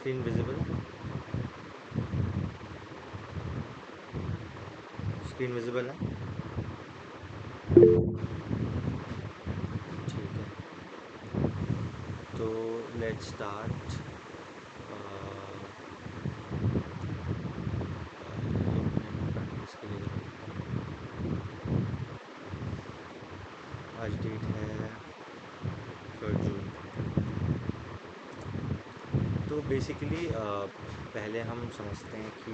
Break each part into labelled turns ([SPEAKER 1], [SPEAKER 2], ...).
[SPEAKER 1] Screen visible? Screen visible है? ठीक है, तो लेट्स स्टार्ट। इसके लिए आज डेट है 3 जून। तो बेसिकली पहले हम समझते हैं कि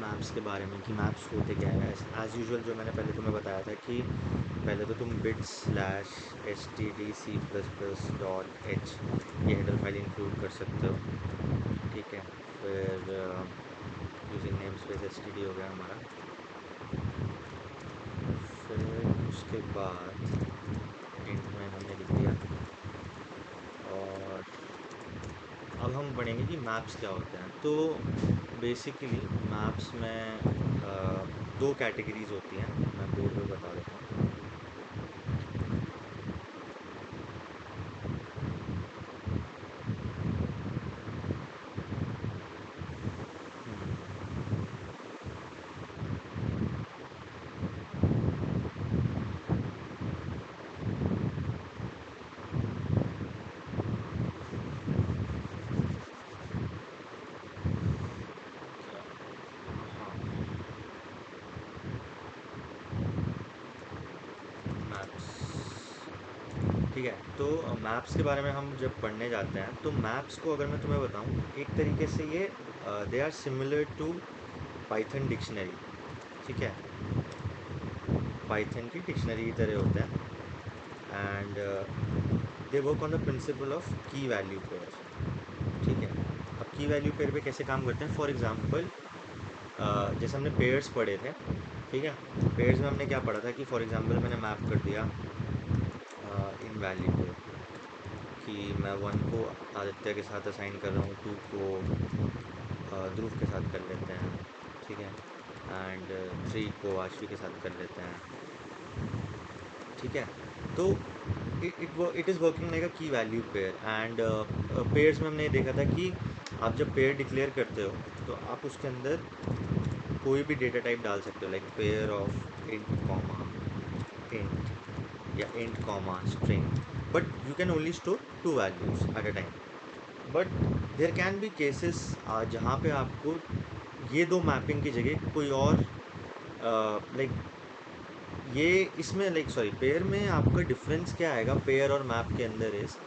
[SPEAKER 1] मैप्स के बारे में, कि मैप्स होते क्या है। एज़ यूजुअल जो मैंने पहले तुम्हें बताया था कि पहले तो तुम bit slash h t d c plus plus dot h ये हेडर फाइल इंक्लूड कर सकते हो। ठीक है, फिर using namespace h t d हो गया हमारा। फिर उसके बाद इंट में हमने लिख दिया। और अब हम पढ़ेंगे कि मैप्स क्या होते हैं। तो बेसिकली मैप्स में दो कैटेगरीज होती हैं, मैं बोर्ड पे बता देता हूँ। मैप्स, ठीक है। तो मैप्स के बारे में हम जब पढ़ने जाते हैं तो मैप्स को अगर मैं तुम्हें बताऊं, एक तरीके से ये they are similar to Python dictionary. ठीक है, पाइथन की डिक्शनरी की तरह होते हैं। And they work on the principle of key value pair. ठीक है, अब की वैल्यू पेयर पे कैसे काम करते हैं? फॉर एग्जांपल जैसे हमने पेयर्स पढ़े थे। ठीक है, पेयर्स में हमने क्या पढ़ा था कि फॉर एग्जांपल मैंने मैप कर दिया इन वैल्यू पे कि मैं 1 को आदित्य के साथ असाइन कर रहा हूँ, 2 को ध्रुव के साथ कर लेते हैं। ठीक है, एंड 3 को आश्वी के साथ कर लेते हैं। ठीक है, तो इट इज़ वर्किंग लाइक अ की वैल्यू पेयर। एंड पेयर्स में हमने देखा था कि आप जब पेयर डिक्लेयर करते हो तो आप उसके अंदर कोई भी डेटा टाइप डाल सकते हो, like pair of int comma int या int comma string, but you can only store 2 values at a time. But there can be cases जहाँ पे आपको ये दो मैपिंग की जगह कोई और लाइक ये इसमें लाइक सॉरी पेयर में आपका डिफरेंस क्या आएगा पेयर और मैप के अंदर? इस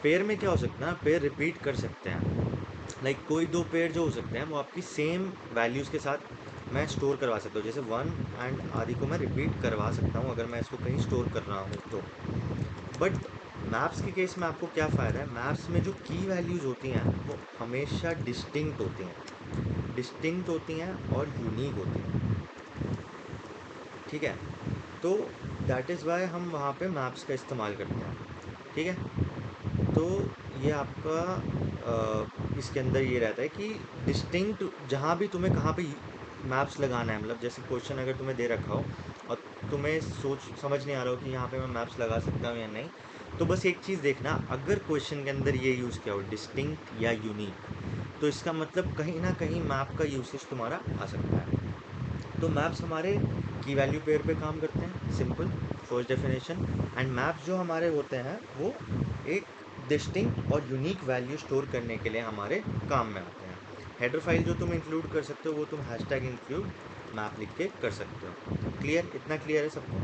[SPEAKER 1] पेयर में क्या हो सकता है, पेयर रिपीट कर सकते हैं। लाइक कोई दो पेयर जो हो सकते हैं वो आपकी सेम वैल्यूज़ के साथ मैं स्टोर करवा सकता हूँ। जैसे 1 एंड आदि को मैं रिपीट करवा सकता हूँ अगर मैं इसको कहीं स्टोर कर रहा हूँ तो। बट मैप्स के केस में आपको क्या फ़ायदा है? मैप्स में जो की वैल्यूज़ होती हैं वो हमेशा डिस्टिंक्ट होती हैं, डिस्टिंक्ट होती हैं और यूनिक होती हैं। ठीक है, तो दैट इज़ वाई हम वहाँ पे मैप्स का इस्तेमाल करते हैं। ठीक है, तो ये आपका इसके अंदर ये रहता है कि डिस्टिंक्ट जहाँ भी तुम्हें कहाँ पे मैप्स लगाना है, मतलब जैसे क्वेश्चन अगर तुम्हें दे रखा हो और तुम्हें सोच समझ नहीं आ रहा हो कि यहाँ पे मैं मैप्स लगा सकता हूँ या नहीं, तो बस एक चीज़ देखना, अगर क्वेश्चन के अंदर ये यूज़ किया हो डिस्टिंक्ट या यूनिक, तो इसका मतलब कहीं ना कहीं मैप का यूसेज तुम्हारा आ सकता है। तो मैप्स हमारे की वैल्यू पेयर पे काम करते हैं, simple first definition. And maps जो हमारे होते हैं वो एक डिस्टिंक्ट और यूनिक वैल्यू स्टोर करने के लिए हमारे काम में आते हैं। हेडर फाइल जो तुम इंक्लूड कर सकते हो वो तुम हैशटैग इंक्लूड मैप लिख के कर सकते हो। क्लियर? इतना क्लियर है सबको?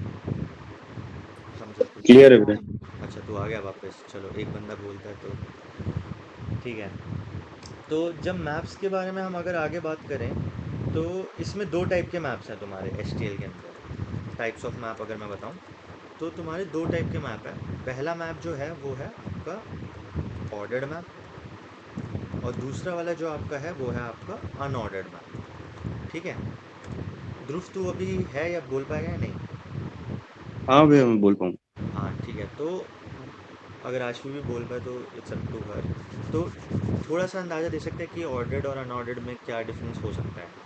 [SPEAKER 1] समझा कुछ?
[SPEAKER 2] क्लियर है ब्रो।
[SPEAKER 1] अच्छा, तो आ गया वापस। चलो, एक बंदा बोलता है तो ठीक है। तो जब मैप्स के बारे में हम अगर आगे बात करें तो इसमें दो टाइप के मैप्स हैं तुम्हारे एच के अंदर। टाइप्स ऑफ मैप अगर मैं बताऊं तो तुम्हारे दो टाइप के मैप है। पहला मैप जो है वो है आपका ऑर्डर्ड मैप, और दूसरा वाला जो आपका है वो है आपका अनऑर्डर्ड मैप। ठीक है, ध्रुव तू अभी है या बोल पाएगा या नहीं?
[SPEAKER 2] हाँ भैया मैं बोल पाऊँ।
[SPEAKER 1] हाँ ठीक है, तो अगर आशवी भी बोल पाए तो इट्स अप टू हर। तो थोड़ा सा अंदाज़ा दे सकते हैं कि ऑर्डर्ड और अनऑर्डर्ड में क्या डिफरेंस हो सकता है?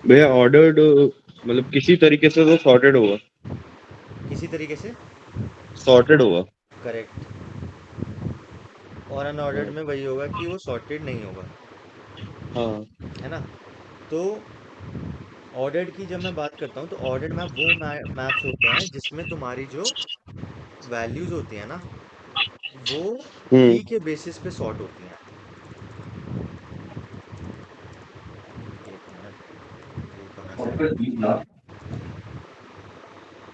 [SPEAKER 2] भैया ऑर्डर्ड मतलब किसी तरीके से तो सॉर्टेड होगा।
[SPEAKER 1] किसी तरीके से
[SPEAKER 2] सॉर्टेड होगा।
[SPEAKER 1] करेक्ट। और अनऑर्डर्ड
[SPEAKER 2] हाँ।
[SPEAKER 1] में वही होगा कि वो सॉर्टेड नहीं होगा,
[SPEAKER 2] हाँ।
[SPEAKER 1] है ना। तो ऑर्डर्ड की जब मैं बात करता हूँ तो ऑर्डर्ड मैप वो मैप्स होते हैं जिसमें तुम्हारी जो वैल्यूज होती है ना, वो की
[SPEAKER 2] हम्म।
[SPEAKER 1] के बेसिस पे सॉर्ट होती हैं। एक मिनट, ये कहाँ से है,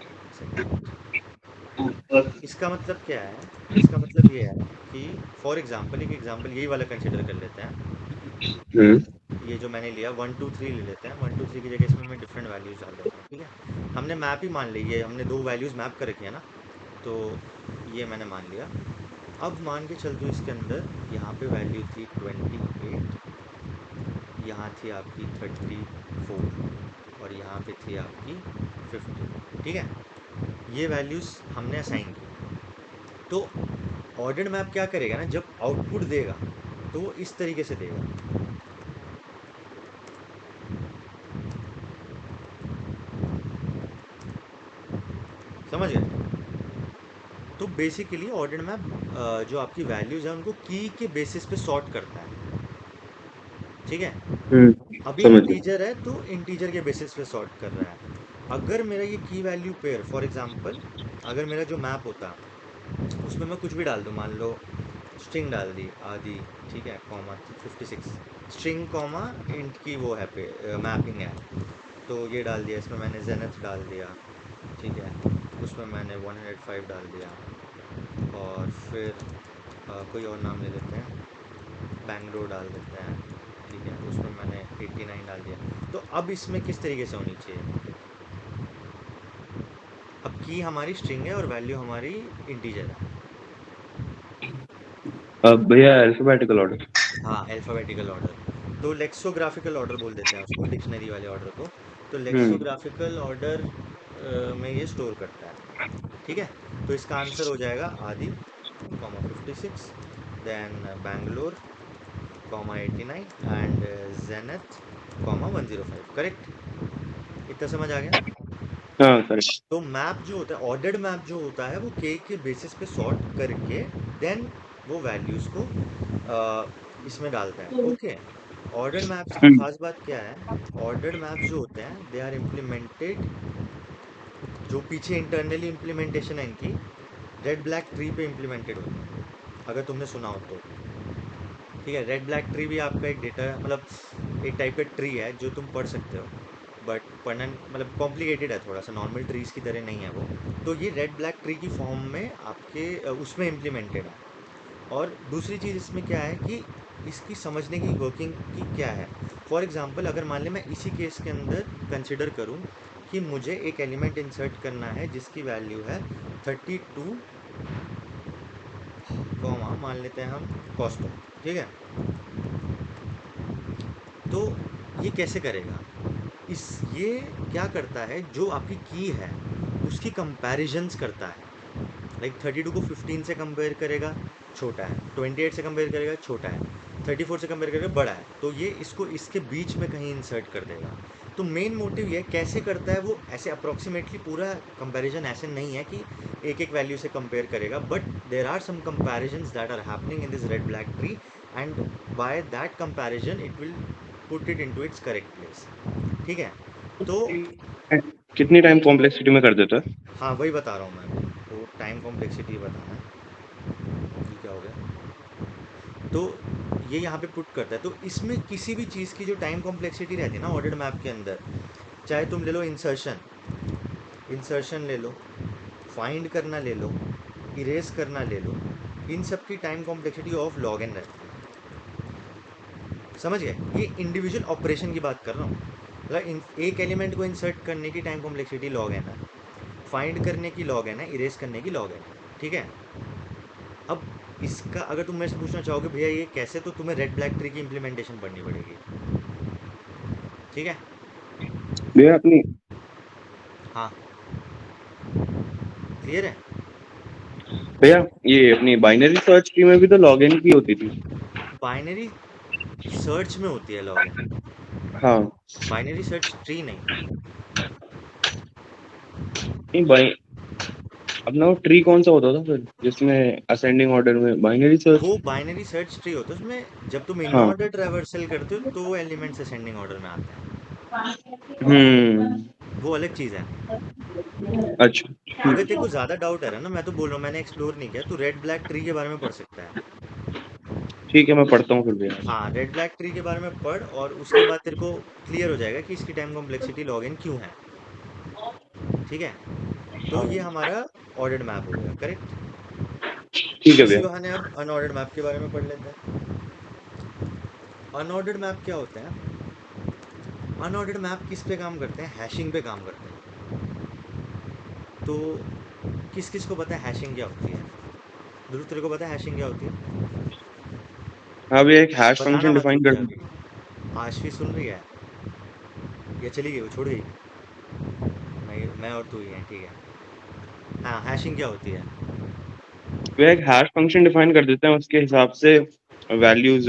[SPEAKER 1] एक सेकेंड। इसका मतलब क्या है, इसका मतलब ये है कि फॉर एग्जांपल, एक एग्जांपल यही वाला कंसिडर कर लेते हैं।
[SPEAKER 2] हम्म।
[SPEAKER 1] ये जो मैंने लिया 1 2 3 ले लेते हैं, 1 2 3 की जगह इसमें मैं डिफरेंट वैल्यूज डाल देता हूँ, ठीक है। हमने मैप ही मान ली, ये हमने दो वैल्यूज मैप कर रखी है ना, तो ये मैंने मान लिया। अब मान के चल दो इसके अंदर, यहाँ पे वैल्यू थी 28, यहाँ थी आपकी 34, और यहाँ पे थी आपकी 50, ठीक है। ये वैल्यूज़ हमने असाइन की। तो ऑर्डर्ड मैप क्या करेगा ना, जब आउटपुट देगा तो वो इस तरीके से देगा, समझ गए। तो बेसिकली ऑर्डर्ड मैप जो आपकी वैल्यूज़ हैं उनको की के बेसिस पे सॉर्ट करता है, ठीक है। अभी
[SPEAKER 2] समझ गया।
[SPEAKER 1] इंटीजर है तो इंटीजर के बेसिस पे सॉर्ट कर रहा है। अगर मेरा ये की वैल्यू पेयर फॉर एग्जांपल, अगर मेरा जो मैप होता उसमें मैं कुछ भी डाल दूँ, मान लो स्ट्रिंग डाल दी आदि, ठीक है, कॉमा 56, स्ट्रिंग कॉमा इंट की वो है पे मैपिंग है, तो ये डाल दिया, इसमें मैंने जेनथ डाल दिया, ठीक है। उसमें मैंने 105 डाल दिया, और फिर कोई और नाम ले लेते हैं, बैंगलोर डाल देते हैं, ठीक है, उसमें मैंने 89 डाल दिया। तो अब इसमें किस तरीके से होनी चाहिए, अब की हमारी स्ट्रिंग है और वैल्यू हमारी इंटीजर है।
[SPEAKER 2] अब भैया अल्फाबेटिकल ऑर्डर।
[SPEAKER 1] हाँ, अल्फ़ाबेटिकल ऑर्डर, तो लेक्सोग्राफिकल ऑर्डर बोल देते हैं उसको, डिक्शनरी वाले ऑर्डर को। तो
[SPEAKER 2] हम्म।
[SPEAKER 1] लेक्सोग्राफिकल ऑर्डर में ये स्टोर करता है, ठीक है। तो इसका आंसर हो जाएगा आदि comma 56, then Bangalore comma 89, and जेनथ कॉमा 105, करेक्ट। इतना समझ आ गया।
[SPEAKER 2] हाँ करेक्ट।
[SPEAKER 1] तो मैप जो होता है, ऑर्डर्ड मैप जो होता है, वो के बेसिस पे सॉर्ट करके देन वो वैल्यूज़ को इसमें डालता है, ओके। ऑर्डर्ड मैप्स की
[SPEAKER 2] हम्म।
[SPEAKER 1] खास बात क्या है, ऑर्डर्ड मैप्स जो होते हैं दे आर इम्प्लीमेंटेड, जो पीछे इंटरनली इम्प्लीमेंटेशन है इनकी, रेड ब्लैक ट्री पे इम्प्लीमेंटेड होती है, अगर तुमने सुना हो तो, ठीक है। रेड ब्लैक ट्री भी आपका एक डेटा, मतलब एक टाइप का ट्री है जो तुम पढ़ सकते हो, बट पढ़ना मतलब कॉम्प्लिकेटेड है थोड़ा सा, नॉर्मल ट्रीज की तरह नहीं है वो। तो ये रेड ब्लैक ट्री की फॉर्म में आपके उसमें इम्प्लीमेंटेड है। और दूसरी चीज़ इसमें क्या है कि इसकी समझने की वर्किंग की क्या है। फॉर एग्जांपल, अगर मान लें मैं इसी केस के अंदर कंसिडर करूं कि मुझे एक एलिमेंट इंसर्ट करना है जिसकी वैल्यू है 32, कॉमा मान लेते हैं हम कॉस्टो, ठीक है। तो ये कैसे करेगा, इस ये क्या करता है, जो आपकी की है उसकी कंपैरिजन्स करता है। लाइक 32 को 15 से कंपेयर करेगा, छोटा है, 28 से कंपेयर करेगा, छोटा है, 34 से कंपेयर करेगा, बड़ा है, तो ये इसको इसके बीच में कहीं इंसर्ट कर देगा। तो मेन मोटिव ये कैसे करता है, वो ऐसे अप्रोक्सीमेटली पूरा कंपैरिजन ऐसे नहीं है कि एक एक वैल्यू से कंपेयर करेगा, but there are some comparisons that are happening in this red black tree, and by that comparison it will put it into its correct place, ठीक है। तो
[SPEAKER 2] कितनी टाइम कॉम्प्लेक्सिटी में कर देता है?
[SPEAKER 1] हाँ, वही बता रहा हूँ मैं अभी, तो टाइम कॉम्प्लेक्सिटी बताना है, ये क्या हो गया। तो ये यहाँ पे पुट करता है, तो इसमें किसी भी चीज़ की जो टाइम कॉम्प्लेक्सिटी रहती है ना ऑर्डर्ड मैप के अंदर, चाहे तुम ले लो इंसर्शन, इंसर्शन ले लो, फाइंड करना ले लो, इरेज करना ले लो, इन सब की time complexity of log n रहती है, समझ गए। ये इंडिविजुअल ऑपरेशन की बात कर रहा हूँ, मतलब एक एलिमेंट को इंसर्ट करने की टाइम कॉम्प्लेक्सिटी लॉग एन है, फाइंड करने की लॉग एन है, इरेज करने की लॉग एन है, ठीक है। अब इसका अगर तुम मेरे से पूछना चाहोगे भैया ये कैसे, तो तुम्हें रेड ब्लैक ट्री की इम्प्लीमेंटेशन पढ़नी पड़ेगी, ठीक है।
[SPEAKER 2] भैया अपनी
[SPEAKER 1] हाँ, क्लियर है।
[SPEAKER 2] भैया ये अपनी बाइनरी सर्च ट्री में भी तो लॉगिन की होती थी।
[SPEAKER 1] बाइनरी सर्च में होती है लॉगिन,
[SPEAKER 2] हाँ।
[SPEAKER 1] बाइनरी सर्च ट्री नहीं।
[SPEAKER 2] नहीं भाई, अपना वो ट्री कौन सा होता था फिर जिसमें असेंडिंग ऑर्डर में बाइनरी सर्च?
[SPEAKER 1] वो बाइनरी सर्च ट्री होता है, उसमें जब तुम इन
[SPEAKER 2] हाँ।
[SPEAKER 1] ऑर्डर ट्रैवर्सल करते हो तो एलिमेंट्स असेंडिंग ऑर्डर में आते हैं।
[SPEAKER 2] हम्म।
[SPEAKER 1] वो अलग चीज़ है।
[SPEAKER 2] अच्छा।
[SPEAKER 1] अगर तेरे को ज़्यादा डाउट आ रहा है ना, मैं तो बोल रहा हूँ, मैंने एक्सप्लोर नहीं किया, तू रेड ब्लैक ट्री के बारे में पढ़ सकता है।
[SPEAKER 2] ठीक है, मैं पढ़ता हूँ फिर भी आज।
[SPEAKER 1] हाँ, रेड ब्लैक ट्री के बारे में पढ़, और उसके बाद तेरे को क्लियर हो जाएगा कि इसकी टाइम कॉम्प्लेक्सिटी लॉग एन क्यों है। ठीक है, तो
[SPEAKER 2] हाँ।
[SPEAKER 1] ये हमारा ऑर्डर्ड मैप हो गया, करेक्ट।
[SPEAKER 2] ठीक है
[SPEAKER 1] इसी
[SPEAKER 2] भैया।
[SPEAKER 1] बहाने अब अनऑर्डर्ड मैप के बारे में पढ़ लेते हैं। अनऑर्डर्ड मैप क्या होते हैं? अनऑर्डर्ड मैप किस पे काम करते हैं? हैशिंग पे काम करते हैं। तो किस किस को पता है हैशिंग क्या होती है? ध्रुव, तेरे को पता है हैशिंग क्या होती है?
[SPEAKER 2] हाँ भैया, एक हैश
[SPEAKER 1] बताना
[SPEAKER 2] फंक्शन
[SPEAKER 1] मत
[SPEAKER 2] डिफाइन
[SPEAKER 1] रुक
[SPEAKER 2] कर
[SPEAKER 1] जा
[SPEAKER 2] दो।
[SPEAKER 1] अभी। आशवी सुन रही है? या चली गई, वो छोड़ गई? मैं और तू ही हैं, ठीक है। हाँ, हैशिंग क्या होती है?
[SPEAKER 2] भैया एक हैश फंक्शन डिफाइन कर देते हैं, उसके हिसाब से वैल्यूज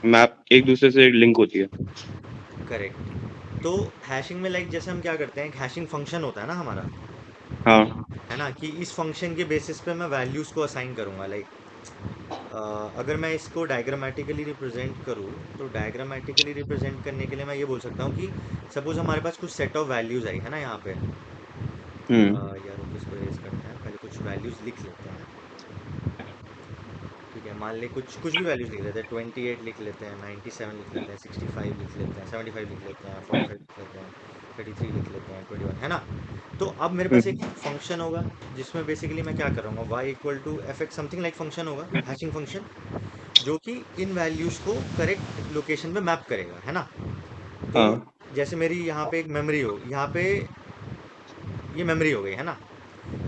[SPEAKER 2] मैप एक दूसरे से लिंक होती है।
[SPEAKER 1] करेक्ट। तो हैशिंग में लाइक जैसे हम क्या करते हैं, एक हैशिंग फंक्शन होता है ना हमारा,
[SPEAKER 2] हाँ।
[SPEAKER 1] है ना, कि इस फंक्शन के बेसिस पे मैं वैल्यूज़ को असाइन करूँगा। लाइक अगर मैं इसको डायग्रामेटिकली रिप्रेजेंट करूँ, तो डायग्रामेटिकली रिप्रेजेंट करने के लिए मैं ये बोल सकता हूँ कि सपोज हमारे पास कुछ सेट ऑफ वैल्यूज़ आई है ना यहाँ पे।
[SPEAKER 2] हम्म।
[SPEAKER 1] यार किसको रेज करते हैं, पहले कुछ वैल्यूज़ लिख लेते हैं। ठीक है, मान ले कुछ कुछ भी वैल्यूज़ लिख लेते हैं, 28 लिख लेते हैं, 97 लिख लेते हैं, 65 लिख लेते हैं, 75 लिख लेते हैं, 45 लिख लेते हैं, 33 लिख लेते हैं, 21, है ना। तो अब मेरे पास एक
[SPEAKER 2] हम्म।
[SPEAKER 1] फंक्शन होगा, जिसमें बेसिकली मैं क्या कर रहा हूँ, y equal to f x something like function होगा, हैशिंग फंक्शन, जो कि इन वैल्यूज़ को करेक्ट लोकेशन पे मैप करेगा, है ना। तो
[SPEAKER 2] हाँ।
[SPEAKER 1] जैसे मेरी यहाँ पे एक मेमोरी हो, यहाँ पे ये मेमोरी हो गई, है ना।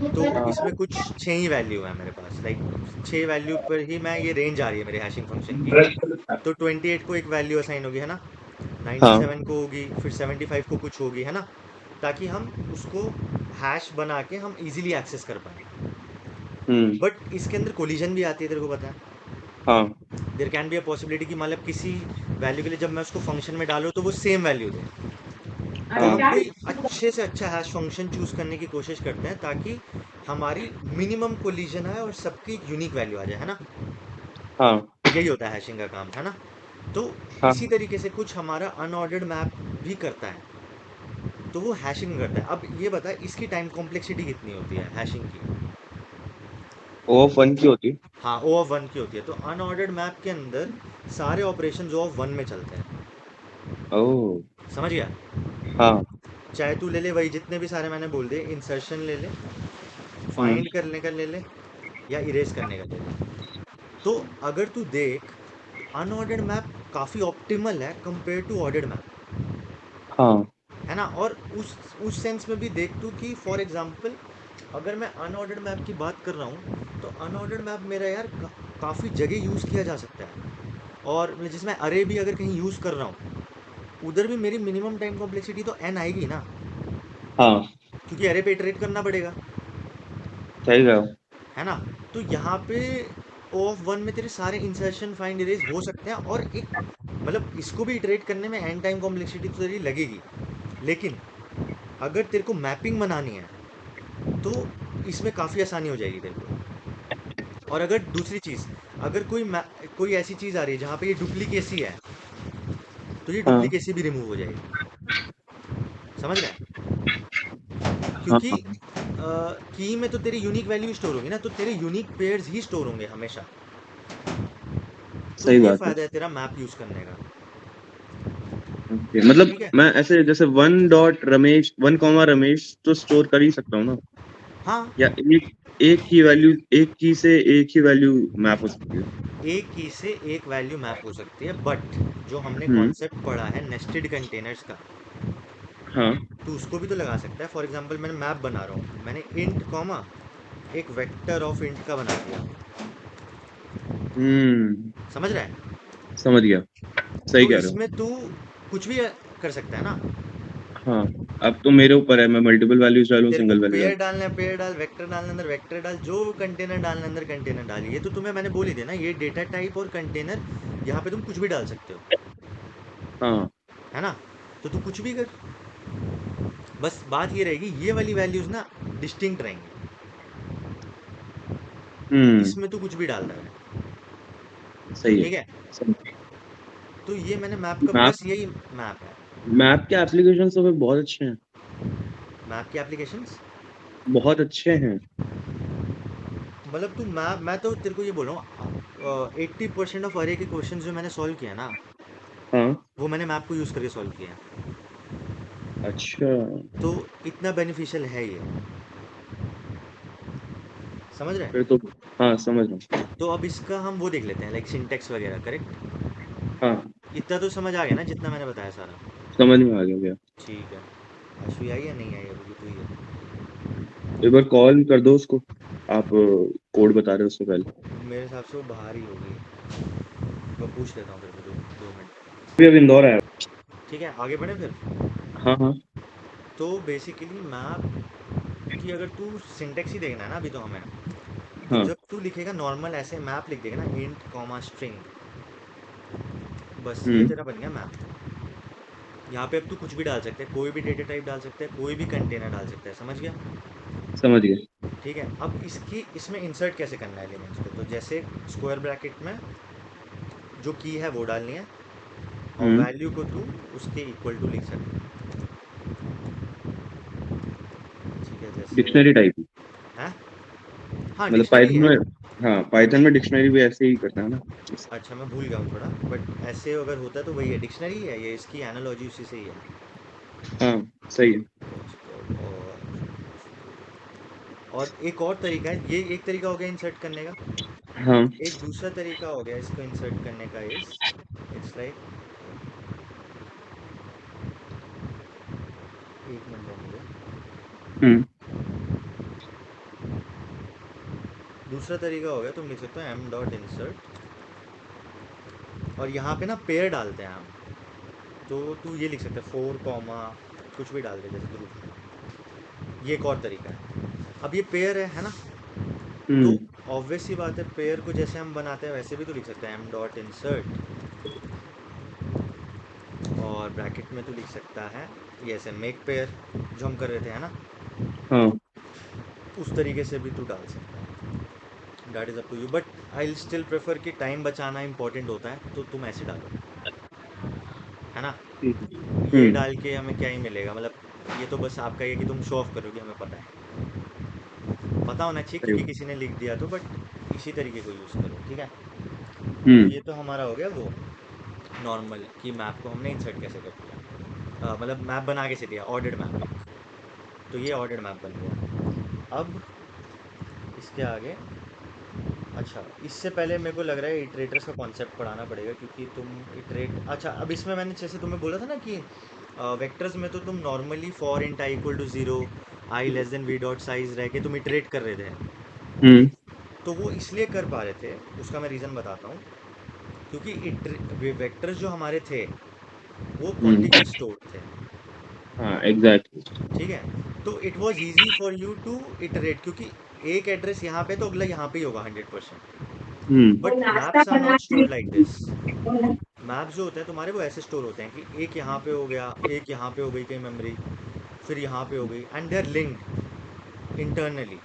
[SPEAKER 1] तो इसमें
[SPEAKER 2] हाँ।
[SPEAKER 1] कुछ 6 ही वैल्यू है मेरे पास, लाइक 6 वैल्यू पर ही मैं, ये रेंज आ रही है मेरे हैशिंग फंक्शन की। तो 28 को एक वैल्यू असाइन होगी, है ना।
[SPEAKER 2] हाँ।
[SPEAKER 1] 97 को होगी, फिर 75 को कुछ होगी, है ना। ताकि हम उसको हैश बना के हम इजीली एक्सेस कर पाए।
[SPEAKER 2] हम्म।
[SPEAKER 1] बट इसके अंदर कोलिजन भी आती है, तेरे को पता है।
[SPEAKER 2] हाँ।
[SPEAKER 1] There can be a possibility कि मतलब किसी वैल्यू के लिए जब मैं उसको फंक्शन में डालूँ तो वो सेम वैल्यू दे। तो हम
[SPEAKER 2] हाँ।
[SPEAKER 1] कोई अच्छे से अच्छा हैश फंक्शन चूज करने की कोशिश करते हैं, ताकि हमारी मिनिमम कोलिजन आए और सबकी यूनिक वैल्यू आ जाए, है ना।
[SPEAKER 2] हाँ।
[SPEAKER 1] यही होता है हैशिंग का काम, है ना। तो इसी
[SPEAKER 2] हाँ।
[SPEAKER 1] तरीके से कुछ हमारा अनऑर्डर्ड मैप भी करता है, तो वो हैशिंग करता है। अब ये बता, इसकी टाइम कॉम्प्लेक्सिटी कितनी होती है हैशिंग की?
[SPEAKER 2] ओ फन की होती है।
[SPEAKER 1] हाँ, ओ ऑफ वन की होती है। तो अनऑर्डर्ड मैप के अंदर सारे ऑपरेशन ओ ऑफ वन में चलते हैं।
[SPEAKER 2] ओह।
[SPEAKER 1] समझ गया?
[SPEAKER 2] हाँ।
[SPEAKER 1] चाहे तू ले ले वही जितने भी सारे मैंने बोल दिए, इंसर्शन ले ले,
[SPEAKER 2] हम्म।
[SPEAKER 1] फाइंड करने का ले ले, या इरेज करने का ले ले। तो अगर तू देख, अनऑर्डर्ड मैप काफ़ी ऑप्टिमल है कंपेयर टू ऑर्डर्ड मैप,
[SPEAKER 2] हाँ।
[SPEAKER 1] है ना। और उस सेंस में भी देख तू कि फॉर एग्जांपल, अगर मैं अनऑर्डर्ड मैप की बात कर रहा हूँ, तो अनऑर्डर्ड मैप मेरा यार काफ़ी जगह यूज़ किया जा सकता है। और मतलब जिसमें अरे भी अगर कहीं यूज़ कर रहा हूँ, उधर भी मेरी मिनिमम टाइम कॉम्प्लेक्सिटी तो एन आएगी ना,
[SPEAKER 2] हाँ।
[SPEAKER 1] क्योंकि अरे पे इटरेट करना पड़ेगा,
[SPEAKER 2] सही कहा।
[SPEAKER 1] है ना। तो यहाँ पे ओ ऑफ वन में तेरे सारे इंसर्शन फाइंड इरेज हो सकते हैं, और एक मतलब इसको भी इटरेट करने में एन टाइम कॉम्प्लेक्सिटी तो तेरी लगेगी। लेकिन अगर तेरे को मैपिंग बनानी है, तो इसमें काफ़ी आसानी हो जाएगी तेरे को। और अगर दूसरी चीज़, अगर कोई ऐसी चीज़ आ रही है जहाँ पे ये डुप्लीकेसी है, तो ये
[SPEAKER 2] हाँ।
[SPEAKER 1] डुप्लीकेसी भी रिमूव हो जाएगी। समझ रहे हैं?
[SPEAKER 2] हाँ।
[SPEAKER 1] क्योंकि की में तो तेरी यूनिक वैल्यू स्टोर होगी ना, तो तेरे यूनिक पेयर्स ही स्टोर होंगे हमेशा। तो
[SPEAKER 2] सही
[SPEAKER 1] ये
[SPEAKER 2] बात है।
[SPEAKER 1] फ़ायदा है तेरा मैप यूज़ करने का।
[SPEAKER 2] ओके, मतलब
[SPEAKER 1] ठीक है।
[SPEAKER 2] मैं ऐसे जैसे one dot Ramesh, one comma Ramesh तो स्टोर कर ही सकता हूँ ना?
[SPEAKER 1] हाँ,
[SPEAKER 2] या एक एक की वैल्यू, एक की से एक ही वैल्यू मैप हो सकती है?
[SPEAKER 1] एक की से एक वैल्यू मैप हो सकती है, बट जो हमने
[SPEAKER 2] हम्म।
[SPEAKER 1] कॉन्सेप्ट पढ़ा है नेस्टेड कंटेनर्स का,
[SPEAKER 2] हाँ।
[SPEAKER 1] तो उसको भी तो लगा सकता है। फॉर एग्जांपल मैंने मैप बना रहा हूँ, मैंने इंट कॉमा एक वेक्टर ऑफ इंट का बना दिया।
[SPEAKER 2] हम्म।
[SPEAKER 1] समझ रहा है?
[SPEAKER 2] समझ गया। सही
[SPEAKER 1] तो
[SPEAKER 2] कह रहे हो।
[SPEAKER 1] इसमें तू कुछ भी कर सकता है ना।
[SPEAKER 2] हाँ। अब तो मेरे ऊपर है, मैं मल्टीपल वैल्यूज डालूं,
[SPEAKER 1] तेरे को
[SPEAKER 2] सिंगल वैल्यू
[SPEAKER 1] पेयर
[SPEAKER 2] डालूं।
[SPEAKER 1] डालना है पेयर डाल, वेक्टर डालना अंदर वेक्टर डाल, जो कंटेनर डालना अंदर कंटेनर डाल। ये तो तुम्हें मैंने बोल ही दिया ना, ये डेटा टाइप और कंटेनर, यहाँ पे तुम कुछ भी डाल सकते हो,
[SPEAKER 2] हाँ।
[SPEAKER 1] है ना। तो तू कुछ भी कर, बस बात ये रहेगी, ये वाली वैल्यूज ना डिस्टिंक्ट रहेंगी।
[SPEAKER 2] हम्म।
[SPEAKER 1] इसमें तो कुछ भी डाल रहा है।
[SPEAKER 2] सही है।
[SPEAKER 1] ठीक है,
[SPEAKER 2] सही।
[SPEAKER 1] तो ये मैंने मैप का
[SPEAKER 2] मैप
[SPEAKER 1] बस यही मैप है।
[SPEAKER 2] मैप के एप्लीकेशन तो फिर बहुत अच्छे हैं।
[SPEAKER 1] मैप के एप्लीकेशंस,
[SPEAKER 2] बहुत अच्छे हैं।
[SPEAKER 1] मतलब तू मैप, मैं तो तेरे को ये बोल रहा हूँ 80% ऑफ अरे के क्वेश्चन जो मैंने सॉल्व किया ना,
[SPEAKER 2] हाँ।
[SPEAKER 1] वो मैंने मैप को यूज़ करके सॉल्व किया है।
[SPEAKER 2] अच्छा।
[SPEAKER 1] तो इतना बेनिफिशियल है ये, समझ रहे
[SPEAKER 2] फिर
[SPEAKER 1] हैं?
[SPEAKER 2] तो हाँ, समझ रहा हूँ।
[SPEAKER 1] तो अब इसका हम वो देख लेते हैं, लाइक सिंटेक्स वगैरह, करेक्ट?
[SPEAKER 2] हाँ,
[SPEAKER 1] इतना तो समझ आ गया ना जितना मैंने बताया सारा?
[SPEAKER 2] समझ में आ गया भैया।
[SPEAKER 1] ठीक है। अश्वी आई या नहीं आई अभी तो ये?
[SPEAKER 2] एक बार कॉल कर दो उसको। आप कोड बता रहे हो उससे पहले।
[SPEAKER 1] मेरे हिसाब से वो बाहर ही होगी। मैं पूछ लेता हूँ फिर दो दो मिनट।
[SPEAKER 2] अभी अब इंदौर आया।
[SPEAKER 1] ठीक है, आगे बढ़े फिर।
[SPEAKER 2] हाँ हाँ।
[SPEAKER 1] तो बेसिकली मैप की अगर तू सिंटेक्स ही देखना है ना अभी तो हमें, तो
[SPEAKER 2] हाँ।
[SPEAKER 1] जब तू लिखेगा नॉर्मल ऐसे मैप लिख देगा ना, इंट कॉमा स्ट्रिंग, बस ये
[SPEAKER 2] हम्म।
[SPEAKER 1] तेरा बन गया मैप। यहाँ पे अब तू कुछ भी डाल सकते हैं, कोई भी डेटा टाइप डाल सकते हैं, कोई भी कंटेनर डाल सकते हैं, समझ गया?
[SPEAKER 2] समझ गया।
[SPEAKER 1] ठीक है, अब इसकी इसमें इंसर्ट कैसे करना है एलिमेंट्स को, तो जैसे स्क्वायर ब्रैकेट में जो की है वो डालनी है, और
[SPEAKER 2] हम्म।
[SPEAKER 1] वैल्यू को तू उसके इक्वल टू लिख सकते हैं। ठीक है, जैसे
[SPEAKER 2] डिक्शनरी टाइप।
[SPEAKER 1] है, हाँ
[SPEAKER 2] मतलब
[SPEAKER 1] डिक्शनरी
[SPEAKER 2] पाइथन
[SPEAKER 1] है।
[SPEAKER 2] में। हाँ, पाइथन में डिक्शनरी भी ऐसे ही करना है ना।
[SPEAKER 1] अच्छा, मैं भूल गया हूँ थोड़ा, बट ऐसे अगर होता है तो वही है, डिक्शनरी है ये, इसकी एनालॉजी उसी से ही है।
[SPEAKER 2] हाँ, सही है।
[SPEAKER 1] और एक और तरीका है, ये एक तरीका हो गया इंसर्ट करने का।
[SPEAKER 2] हाँ।
[SPEAKER 1] एक दूसरा तरीका हो गया इसको इंसर्ट करने का, इस इट्स लाइक, एक मिनट है मुझे।
[SPEAKER 2] हम्म।
[SPEAKER 1] दूसरा तरीका हो गया, तुम लिख सकते हो एम डॉट इंसर्ट, और यहाँ पे ना पेयर डालते हैं हम, तो तू ये लिख सकता है फोर कॉमा कुछ भी डाल दे जैसे ग्रुप। ये एक और तरीका है। अब ये पेयर है ना? तो
[SPEAKER 2] हम्म।
[SPEAKER 1] ऑब्वियस सी बात है, पेयर को जैसे हम बनाते हैं वैसे भी तो लिख सकते हैं, एम डॉट इंसर्ट, और ब्रैकेट में तो लिख सकता है ये ऐसे मेक पेयर, जो हम कर रहे थे, है ना?
[SPEAKER 2] हाँ।
[SPEAKER 1] उस तरीके से भी तू डाल सकता है, that is up to you, but I still prefer कि टाइम बचाना इंपॉर्टेंट होता है, तो तुम ऐसे डालो, है ना?
[SPEAKER 2] ठीक है।
[SPEAKER 1] ये
[SPEAKER 2] हम्म।
[SPEAKER 1] डाल के हमें क्या ही मिलेगा, मतलब ये तो बस आपका ये कि तुम शो ऑफ करोगे, हमें पता है, पता होना चाहिए
[SPEAKER 2] सही
[SPEAKER 1] क्योंकि
[SPEAKER 2] है।
[SPEAKER 1] किसी ने लिख दिया तो, बट इसी तरीके को यूज़ करो, ठीक है? तो
[SPEAKER 2] हम्म।
[SPEAKER 1] ये तो हमारा हो गया वो नॉर्मल कि मैप को हमने इंसर्ट कैसे कर दिया, मतलब मैप बना कैसे दिया, ऑर्डर्ड मैप एक, तो ये ऑर्डर्ड मैप बन गया। अब इसके आगे, अच्छा इससे पहले मेरे को लग रहा है इटरेटर्स का कॉन्सेप्ट पढ़ाना पड़ेगा, क्योंकि तुम इटरेट, अच्छा अब इसमें मैंने जैसे तुम्हें बोला था ना कि वेक्टर्स में तो तुम normally for int i equal to zero, i less than v dot size रह के तुम इटरेट कर रहे थे,
[SPEAKER 2] हम्म।
[SPEAKER 1] तो वो इसलिए कर पा रहे थे, उसका मैं रीज़न बताता हूँ, क्योंकि वेक्टर्स जो हमारे थे वो
[SPEAKER 2] हम्म।
[SPEAKER 1] क्वांटिटी स्टोर्ड थे।
[SPEAKER 2] हाँ, एग्जैक्टली।
[SPEAKER 1] ठीक है, तो it was easy for you to iterate, क्योंकि एक एड्रेस यहाँ पे तो अगला यहाँ पे ही होगा 100%।
[SPEAKER 2] Hmm.
[SPEAKER 1] But maps are not stored like this. Maps जो होते हैं तुम्हारे वो ऐसे स्टोर होते हैं कि एक यहाँ पे हो गया, एक यहाँ पे हो गई कहीं मेमोरी, फिर यहाँ पे हो गई, and they are linked internally.